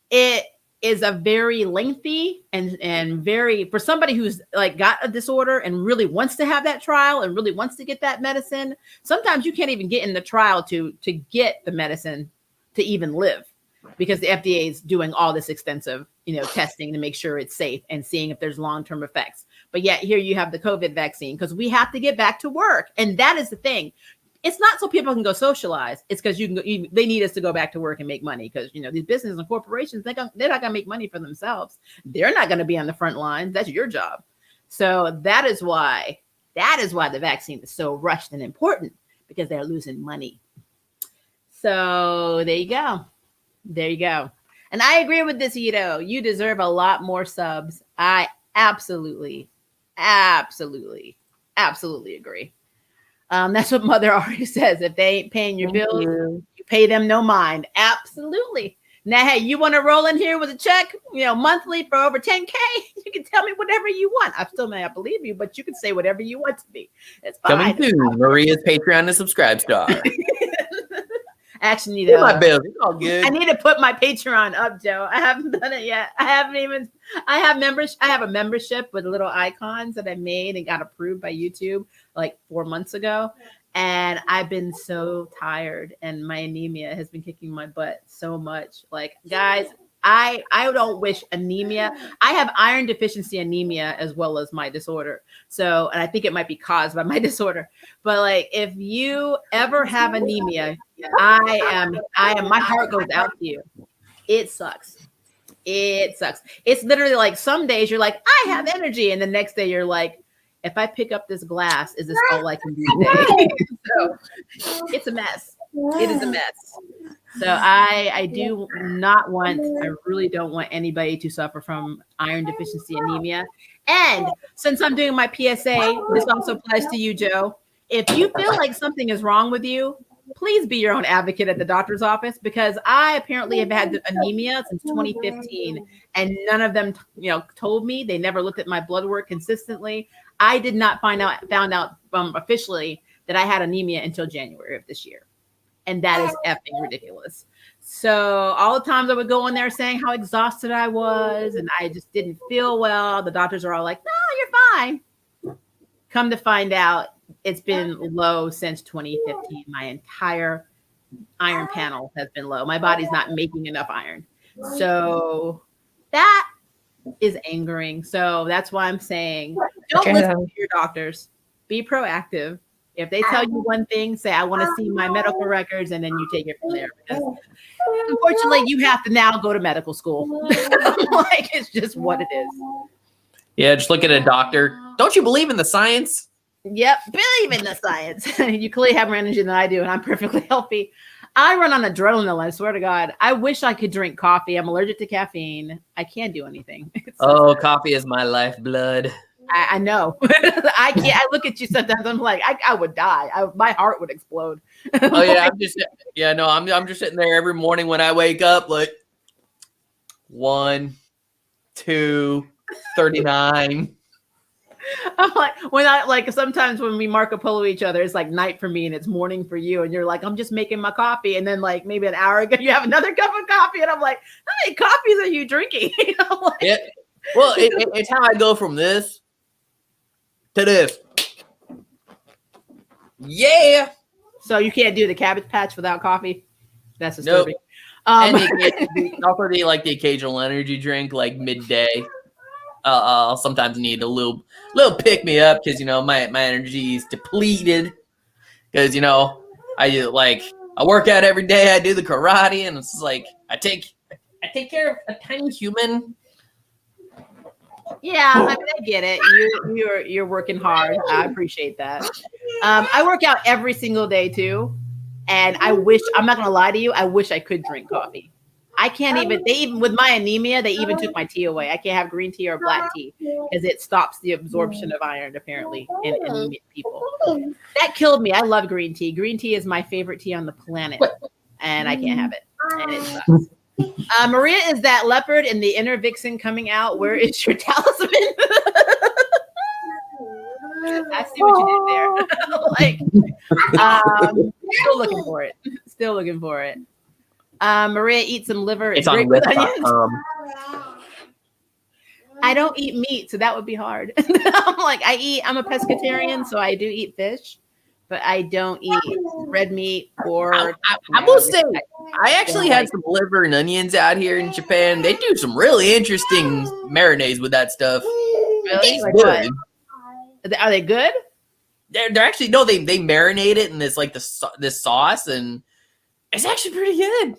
It is a very lengthy and very, for somebody who's like got a disorder and really wants to have that trial and really wants to get that medicine. Sometimes you can't even get in the trial to get the medicine to even live, because the FDA is doing all this extensive, testing to make sure it's safe and seeing if there's long-term effects. But yet here you have the COVID vaccine, because we have to get back to work. And that is the thing. It's not so people can go socialize. It's because they need us to go back to work and make money, because, these businesses and corporations, they're not going to make money for themselves. They're not going to be on the front lines. That's your job. So that is why the vaccine is so rushed and important, because they're losing money. So there you go. There you go. And I agree with this, Ito. You deserve a lot more subs. I absolutely agree. That's what Mother already says. If they ain't paying your bills, you pay them no mind. Absolutely. Now, hey, you want to roll in here with a check, monthly for over 10K? You can tell me whatever you want. I still may not believe you, but you can say whatever you want to be. It's fine. Coming soon, Maria's Patreon and subscribe star. Actually, need my bills. It's all good. I need to put my Patreon up, Joe. I haven't done it yet. I have a membership with little icons that I made and got approved by YouTube like 4 months ago. And I've been so tired, and my anemia has been kicking my butt so much. Like, guys, I don't wish anemia. I have iron deficiency anemia as well as my disorder. So, and I think it might be caused by my disorder. But like, if you ever have anemia, my heart goes out to you. It sucks. It's literally like some days you're like, I have energy. And the next day you're like, if I pick up this glass, is this all I can do today? So it's a mess. It is a mess. So I really don't want anybody to suffer from iron deficiency anemia. And since I'm doing my PSA, this also applies to you, Joe. If you feel like something is wrong with you, please be your own advocate at the doctor's office, because I apparently have had anemia since 2015, and none of them, told me. They never looked at my blood work consistently. I did not found out officially that I had anemia until January of this year. And that is effing ridiculous. So all the times I would go in there saying how exhausted I was and I just didn't feel well, the doctors are all like, no, you're fine. Come to find out, it's been low since 2015. My entire iron panel has been low. My body's not making enough iron. So that is angering. So that's why I'm saying, don't listen to your doctors. Be proactive. If they tell you one thing, say, I want to see my medical records, and then you take it from there. Because unfortunately, you have to now go to medical school. Like, it's just what it is. Yeah, just look at a doctor. Don't you believe in the science? Yep, believe in the science. You clearly have more energy than I do, and I'm perfectly healthy. I run on adrenaline, I swear to God. I wish I could drink coffee. I'm allergic to caffeine. I can't do anything. Coffee is my lifeblood. I know. I can't. I look at you sometimes. I'm like, I would die. My heart would explode. Oh yeah, I'm just sitting there every morning when I wake up, like 1, 2, 39. I'm like, sometimes when we Marco Polo each other, it's like night for me and it's morning for you, and you're like, I'm just making my coffee, and then like maybe an hour ago you have another cup of coffee, and I'm like, how many coffees are you drinking? Yeah. Well, it's how I go from this to this. Yeah. So you can't do the Cabbage Patch without coffee? That's disturbing. Nope. And also the occasional energy drink like midday. I'll sometimes need a little pick me up because my energy is depleted. Because I work out every day. I do the karate, and it's like I take care of a tiny human. Yeah, I get it. You're working hard. I appreciate that. I work out every single day too, and I'm not gonna lie to you, I wish I could drink coffee. I can't even. With my anemia, they even took my tea away. I can't have green tea or black tea because it stops the absorption of iron apparently in anemic people. That killed me. I love green tea. Green tea is my favorite tea on the planet, and I can't have it, and it sucks. Maria, is that leopard and the inner vixen coming out? Where is your talisman? I see what you did there. Still looking for it. Still looking for it. Maria eats some liver. It's great on with onions. whip.com. I don't eat meat, so that would be hard. I'm a pescatarian, so I do eat fish, but I don't eat red meat or. I will say, I actually had some liver and onions out here in Japan. They do some really interesting marinades with that stuff. Really? It's Like good. what? Are they good? They're actually no, they marinate it in this like this sauce, and it's actually pretty good.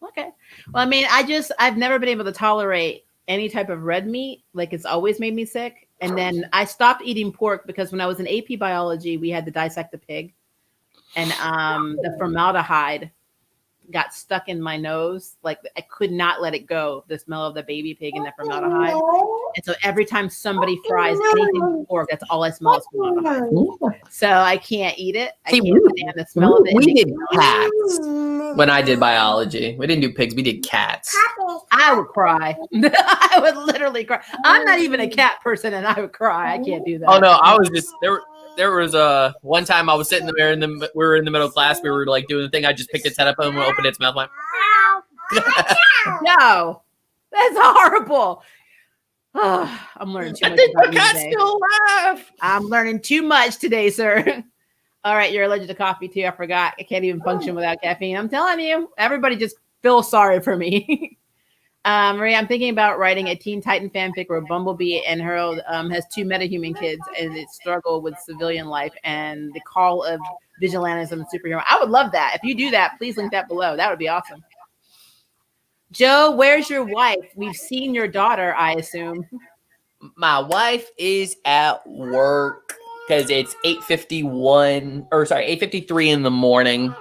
Okay. Well, I mean, I've never been able to tolerate any type of red meat. Like it's always made me sick. And then I stopped eating pork because when I was in AP biology, we had to dissect the pig, and the formaldehyde got stuck in my nose. Like I could not let it go. The smell of the baby pig and the formaldehyde. And so every time somebody fries anything with pork, that's all I smell is formaldehyde. So I can't eat it. I can't stand the smell of it. We did cats when I did biology. We didn't do pigs. We did cats. I would cry. I would literally cry. I'm not even a cat person, and I would cry. I can't do that. Oh no, I was just there. There was one time I was sitting there we were in the middle of class. We were like doing the thing. I just picked its head up and opened its mouth. Went, No, that's horrible. I'm learning too I much think about the you cat today. still laugh. I'm learning too much today, sir. All right, you're allergic to coffee too. I forgot. I can't even function without caffeine. I'm telling you, everybody just feels sorry for me. Maria, I'm thinking about writing a Teen Titan fanfic where Bumblebee and Harold has two metahuman kids and they struggle with civilian life and the call of vigilantism and superhero. I would love that. If you do that, please link that below. That would be awesome. Joe, where's your wife? We've seen your daughter, I assume. My wife is at work because it's 8:53 in the morning.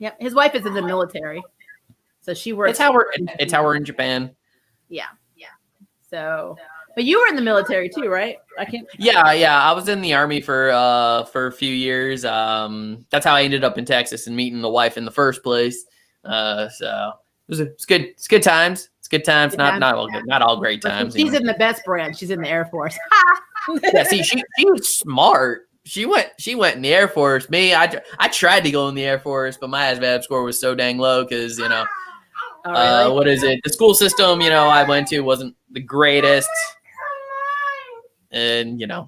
Yep, his wife is in the military, so she works. It's how we're in Japan. Yeah. So, but you were in the military too, right? I can't. Yeah. I was in the Army for a few years. That's how I ended up in Texas and meeting the wife in the first place. So it's good. It's good times. It's good times. Not all good. Not all great times. She's in the best branch. She's in the Air Force. Yeah. See, she was smart. She went in the Air Force. Me, I tried to go in the Air Force, but my ASVAB score was so dang low because Oh, really? what is it? The school system I went to wasn't the greatest, and Yeah,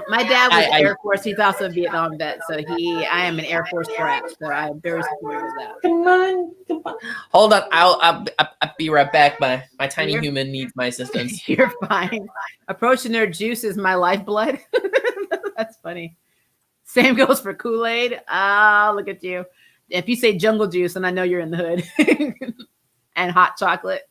my dad was Air Force. He's also a Vietnam vet, so I am an Air Force brat, so I'm very supportive of that. Come on. Hold on, I'll be right back. My tiny human needs my assistance. You're fine. Approaching their juice is my lifeblood. That's funny. Same goes for Kool-Aid. Look at you. If you say jungle juice, then I know you're in the hood. And hot chocolate.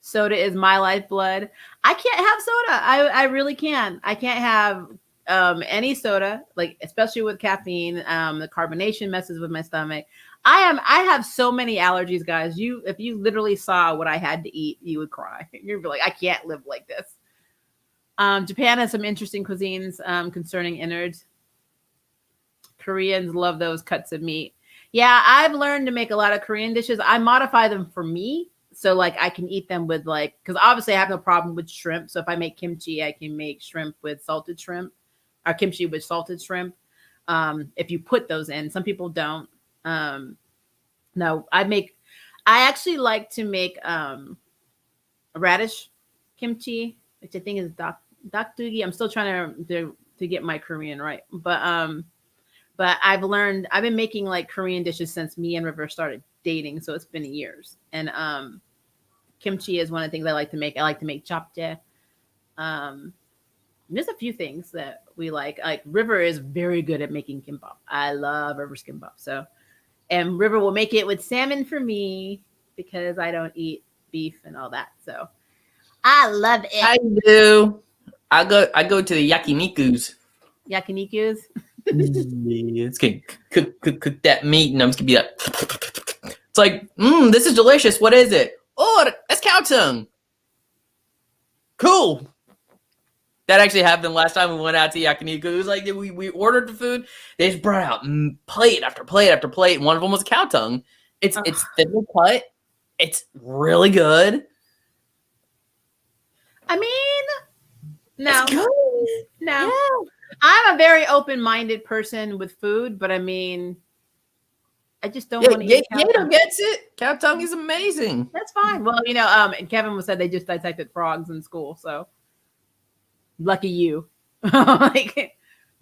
Soda is my lifeblood. I can't have soda. I really can. I can't have any soda, like especially with caffeine. The carbonation messes with my stomach. I have so many allergies, guys. If you literally saw what I had to eat, you would cry. You'd be like, I can't live like this. Japan has some interesting cuisines concerning innards. Koreans love those cuts of meat. Yeah, I've learned to make a lot of Korean dishes. I modify them for me. So like I can eat them with because obviously I have no problem with shrimp. So if I make kimchi, I can make shrimp with salted shrimp or kimchi with salted shrimp. If you put those in, some people don't. No, I actually like to make radish kimchi, which I think is dakdugi. I'm still trying to get my Korean right. But I've been making like Korean dishes since me and River started dating. So it's been years. And kimchi is one of the things I like to make. I like to make japchae. There's a few things that we like. Like River is very good at making kimbap. I love River's kimbap. So, and River will make it with salmon for me because I don't eat beef and all that. So I love it. I do. I go to the yakinikus. Yakinikus. Yeah, it's gonna cook that meat, and I'm just gonna be like, it's like, this is delicious. What is it? Oh, that's cow tongue. Cool. That actually happened last time we went out to yakiniku. It was like we ordered the food. They just brought out plate after plate after plate, and one of them was a cow tongue. It's thinly cut. It's really good. I mean, no, It's good. no. Yeah. I'm a very open-minded person with food, but I mean, I just don't Yeah, want to eat cow Yato tongue. gets it. Cow tongue is amazing. That's fine. Well, Kevin was said they just dissected frogs in school, so lucky you. Like,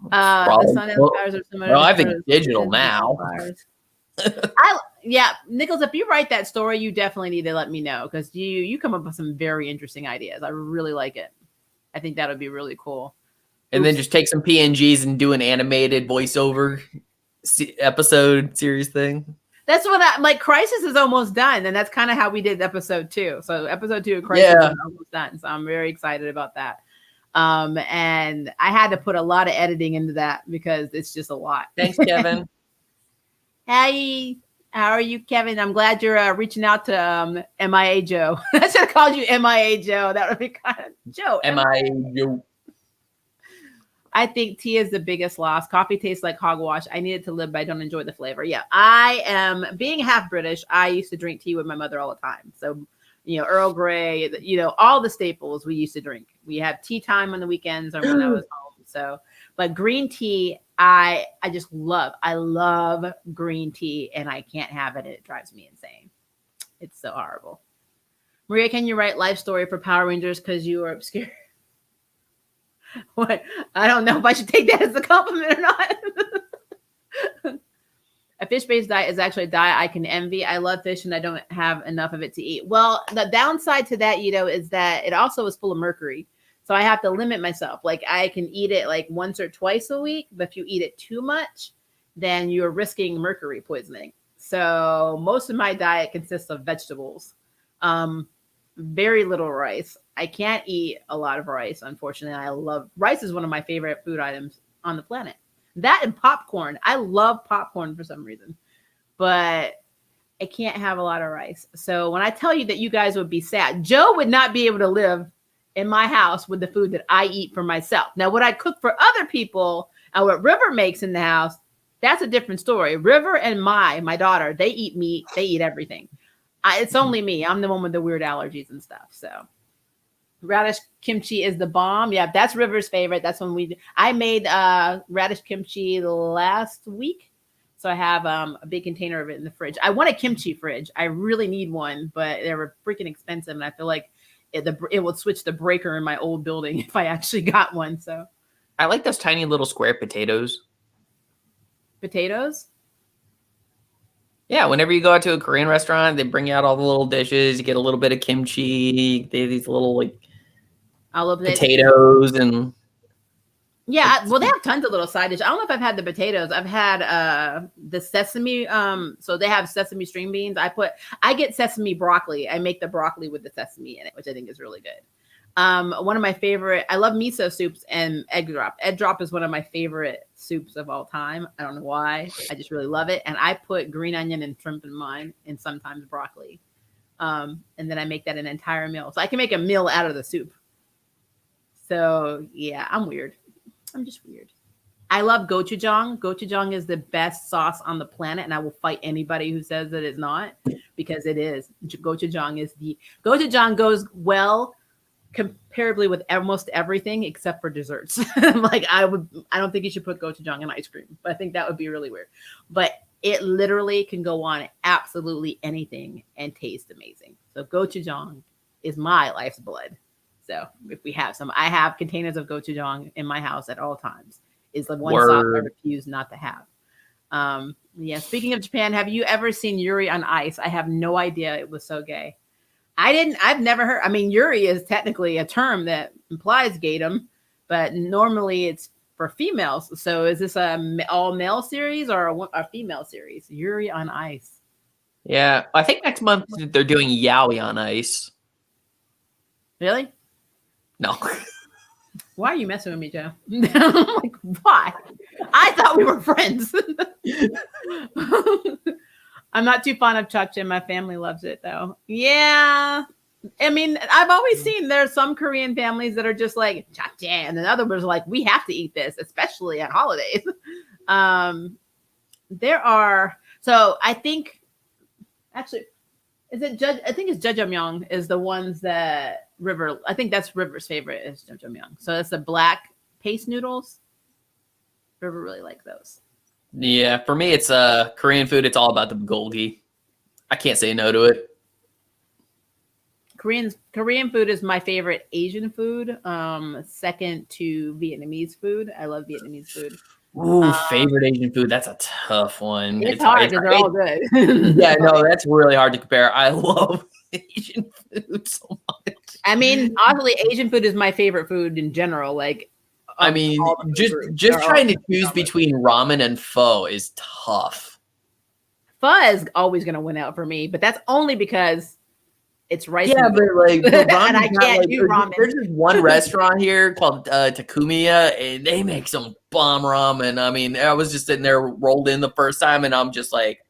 the Frog. sun and Well, stars are well, similar I to think digital seasons and now. wildflowers. Yeah, Nichols, if you write that story, you definitely need to let me know because you come up with some very interesting ideas. I really like it. I think that would be really cool. And then just take some PNGs and do an animated voiceover episode series thing. That's what like Crisis is almost done, and that's kind of how we did episode 2. So episode 2 of Crisis Yeah. is almost done. So I'm very excited about that. And I had to put a lot of editing into that because it's just a lot. Thanks, Kevin. Hey, how are you, Kevin? I'm glad you're reaching out to MIA Joe. I should have called you MIA Joe. That would be kind of Joe. MIA. I think tea is the biggest loss. Coffee tastes like hogwash. I need it to live, but I don't enjoy the flavor. Yeah, I am being half British. I used to drink tea with my mother all the time. So, Earl Grey, all the staples we used to drink. We have tea time on the weekends or when I was home. So, but green tea, I just love. I love green tea and I can't have it. It drives me insane. It's so horrible. Maria, can you write life story for Power Rangers because you are obscure? What? I don't know if I should take that as a compliment or not. A fish-based diet is actually a diet I can envy. I love fish and I don't have enough of it to eat. Well, the downside to that, is that it also is full of mercury. So I have to limit myself. Like I can eat it like once or twice a week, but if you eat it too much, then you're risking mercury poisoning. So most of my diet consists of vegetables. Very little rice. I can't eat a lot of rice, unfortunately. I love rice is one of my favorite food items on the planet. That and popcorn. I love popcorn for some reason, but I can't have a lot of rice. So when I tell you that you guys would be sad, Joe would not be able to live in my house with the food that I eat for myself. Now, what I cook for other people and what River makes in the house, that's a different story. River and my daughter, they eat meat. They eat everything. It's only me. I'm the one with the weird allergies and stuff. So radish kimchi is the bomb. Yeah, that's River's favorite. That's when I made radish kimchi last week. So I have a big container of it in the fridge. I want a kimchi fridge. I really need one, but they were freaking expensive. And I feel like it would switch the breaker in my old building if I actually got one. So I like those tiny little square potatoes. Potatoes? Yeah, whenever you go out to a Korean restaurant, they bring you out all the little dishes. You get a little bit of kimchi. They have these little potatoes and yeah. Well, they have tons of little side dishes. I don't know if I've had the potatoes. I've had the sesame. So they have sesame string beans. I get sesame broccoli. I make the broccoli with the sesame in it, which I think is really good. One of my favorite, I love miso soups and egg drop. Egg drop is one of my favorite soups of all time. I don't know why. I just really love it. And I put green onion and shrimp in mine and sometimes broccoli. And then I make that an entire meal. So I can make a meal out of the soup. So yeah, I'm weird. I'm just weird. I love gochujang. Gochujang is the best sauce on the planet. And I will fight anybody who says that it's not because it is. Gochujang goes well comparably with almost everything except for desserts. Like I don't think you should put gochujang in ice cream, but I think that would be really weird. But it literally can go on absolutely anything and taste amazing. So gochujang is my life's blood. So if we have some, I have containers of gochujang in my house at all times. Is the one sauce I refuse not to have. Yeah. Speaking of Japan, have you ever seen Yuri on Ice? I have no idea. It was so gay. I've never heard. I mean, Yuri is technically a term that implies gaydom, but normally it's for females. So is this a all male series or a female series? Yuri on Ice. Yeah, I think next month they're doing Yaoi on Ice. Really? No. Why are you messing with me, Joe? I'm like, why? I thought we were friends. I'm not too fond of chukcha. My family loves it though. Yeah. I mean, I've always seen there's some Korean families that are just like chukcha, and then others are like, we have to eat this, especially at holidays. There are, so I think actually, is it Judge? I think it's Judge Amyong is the ones that River. I think that's River's favorite is jjajangmyeon. So it's the black paste noodles. River really like those. Yeah, for me, it's Korean food. It's all about the bulgogi. I can't say no to it. Korean food is my favorite Asian food. Second to Vietnamese food. I love Vietnamese food. Ooh, favorite Asian food. That's a tough one. It's hard because they're all good. Yeah, no, that's really hard to compare. I love Asian food so much. I mean, honestly, Asian food is my favorite food in general. Like, I mean, just trying to choose between ramen and pho is tough. Pho is always going to win out for me, but that's only because it's rice. Yeah, but like the ramen, and I can't do ramen. There's just one restaurant here called Takumiya, and they make some bomb ramen. I mean, I was just sitting there rolled in the first time, and I'm just like,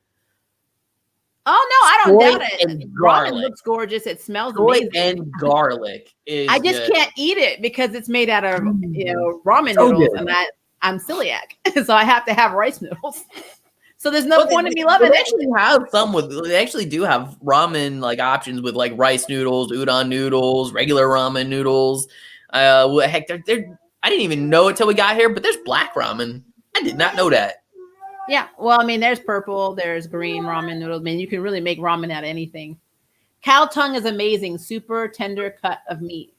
oh no, I don't doubt it. And ramen looks gorgeous. It smells amazing. And garlic is. I just can't eat it because it's made out of ramen noodles, and I'm celiac, so I have to have rice noodles. So there's no point in me loving it. They actually have they actually do have ramen like options with like rice noodles, udon noodles, regular ramen noodles. Heck, I didn't even know it till we got here, but there's black ramen. I did not know that. Yeah, well, I mean, there's purple, there's green ramen noodles. I mean, you can really make ramen out of anything. Cow tongue is amazing, super tender cut of meat.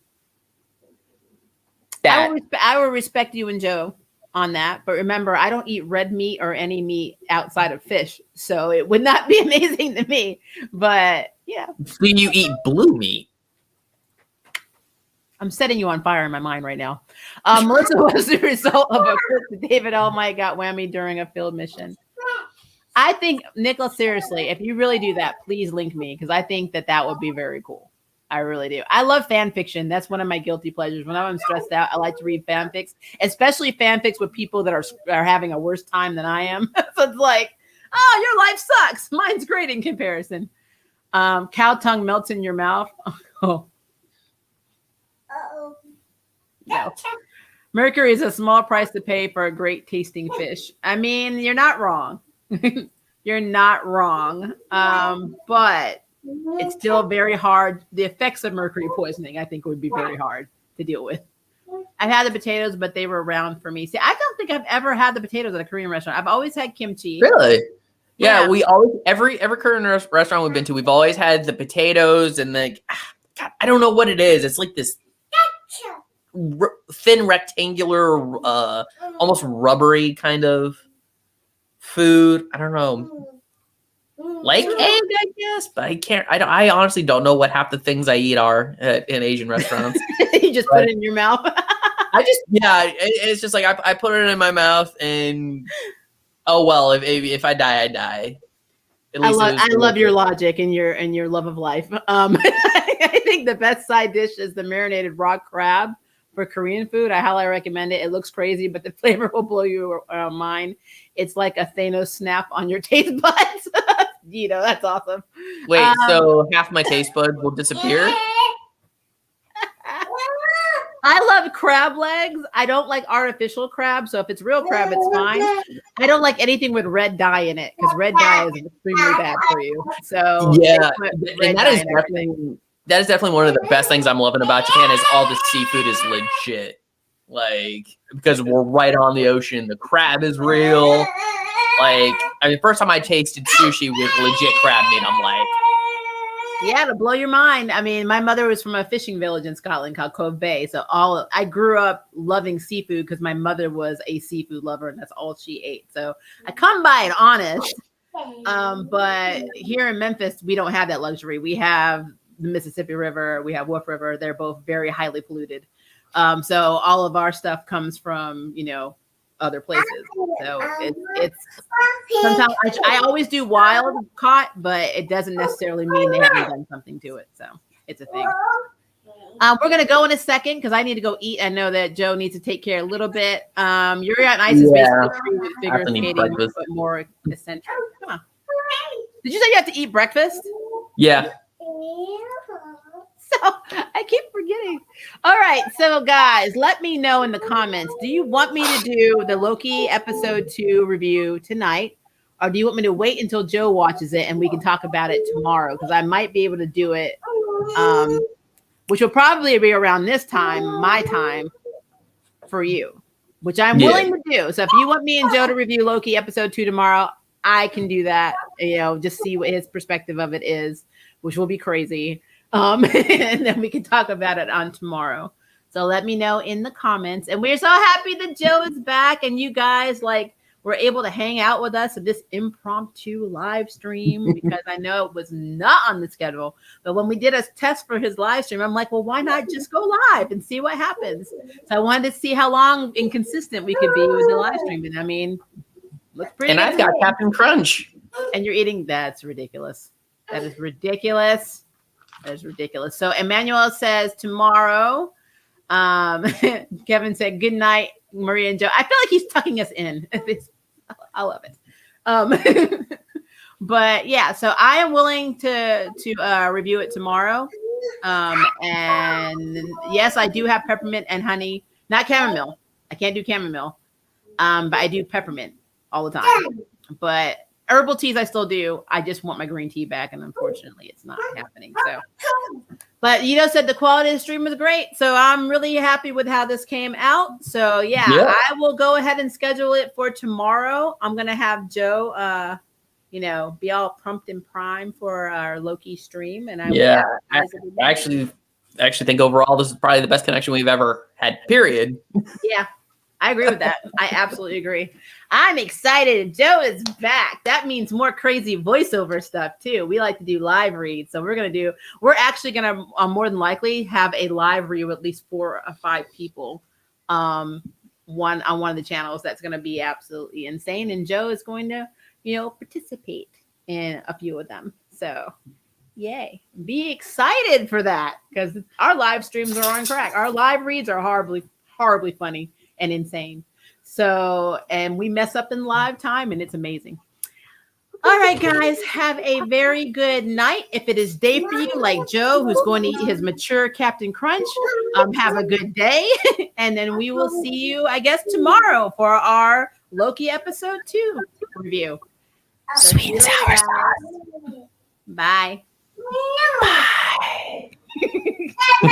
I will respect you and Joe on that, but remember, I don't eat red meat or any meat outside of fish, so it would not be amazing to me. But yeah, so you eat blue meat. I'm setting you on fire in my mind right now. Melissa was the result of a trip to David Almighty got whammy during a field mission. I think, Nicholas, seriously, if you really do that, please link me because I think that would be very cool. I really do. I love fan fiction. That's one of my guilty pleasures. When I'm stressed out, I like to read fanfics, especially fanfics with people that are having a worse time than I am. So it's like, oh, your life sucks. Mine's great in comparison. Cow tongue melts in your mouth. Oh. No. Mercury is a small price to pay for a great tasting fish. I mean, you're not wrong. You're not wrong. But it's still very hard. The effects of mercury poisoning, I think, would be very hard to deal with. I've had the potatoes, but they were around for me. See, I don't think I've ever had the potatoes at a Korean restaurant. I've always had kimchi. Really? Yeah, we always every Korean restaurant we've been to, we've always had the potatoes and the God, I don't know what it is. It's like this thin rectangular, almost rubbery kind of food. I don't know. Like egg, I guess, but I honestly don't know what half the things I eat are in Asian restaurants. You just put it in your mouth. It's just like I put it in my mouth and oh well, if I die, I die. I love your logic and your love of life. I think the best side dish is the marinated raw crab for Korean food. I highly recommend it. It looks crazy, but the flavor will blow your mind. It's like a Thanos snap on your taste buds. That's awesome. Wait, so half my taste buds will disappear? I love crab legs. I don't like artificial crab. So if it's real crab, it's fine. I don't like anything with red dye in it because red dye is extremely bad for you. So yeah, and that is definitely one of the best things I'm loving about Japan is all the seafood is legit. Like, because we're right on the ocean, the crab is real. Like, I mean, first time I tasted sushi with legit crab meat, I'm like, yeah, to blow your mind. I mean, my mother was from a fishing village in Scotland called Cove Bay. So I grew up loving seafood because my mother was a seafood lover and that's all she ate. So I come by it honest. But here in Memphis, we don't have that luxury. We have the Mississippi River, we have Wolf River. They're both very highly polluted. So all of our stuff comes from, other places. So it's sometimes I always do wild caught, but it doesn't necessarily mean they haven't done something to it. So it's a thing. We're going to go in a second because I need to go eat. I know that Joe needs to take care a little bit. Yuri on Ice is basically free with figure skating, but more eccentric. Come on. Did you say you have to eat breakfast? Yeah. So I keep forgetting. All right. So guys, let me know in the comments. Do you want me to do the Loki episode 2 review tonight? Or do you want me to wait until Joe watches it and we can talk about it tomorrow? Because I might be able to do it which will probably be around this time, my time, for you, which I'm willing to do. So if you want me and Joe to review Loki episode 2 tomorrow, I can do that. Just see what his perspective of it is, which will be crazy. And then we can talk about it on tomorrow. So let me know in the comments. And we're so happy that Joe is back and you guys were able to hang out with us at this impromptu live stream because I know it was not on the schedule. But when we did a test for his live stream, I'm like, well, why not just go live and see what happens? So I wanted to see how long and consistent we could be with the live stream. And I mean, looks pretty good. And I've got Captain Crunch. And you're eating, that's ridiculous. That is ridiculous. That is ridiculous. So Emmanuel says tomorrow, Kevin said, good night, Maria and Joe. I feel like he's tucking us in. I love it. But yeah, so I am willing to review it tomorrow. And yes, I do have peppermint and honey, not chamomile. I can't do chamomile. But I do peppermint all the time. But herbal teas I still do. I just want my green tea back, and unfortunately it's not happening. So but said the quality of the stream was great. So I'm really happy with how this came out. So yeah. I will go ahead and schedule it for tomorrow. I'm gonna have Joe be all prompt and prime for our Loki stream. And I actually think overall this is probably the best connection we've ever had, period. Yeah. I agree with that. I absolutely agree. I'm excited. Joe is back. That means more crazy voiceover stuff too. We like to do live reads. So we're actually going to more than likely have a live read with at least 4 or 5 people one on one of the channels. That's going to be absolutely insane. And Joe is going to, participate in a few of them. So yay. Be excited for that because our live streams are on crack. Our live reads are horribly, horribly funny and insane. So, and we mess up in live time and it's amazing. All right, guys, have a very good night. If it is day for you, like Joe, who's going to eat his mature Captain Crunch, have a good day. And then we will see you, I guess, tomorrow for our Loki episode 2 review. Sweet and sour sauce. Bye. Bye.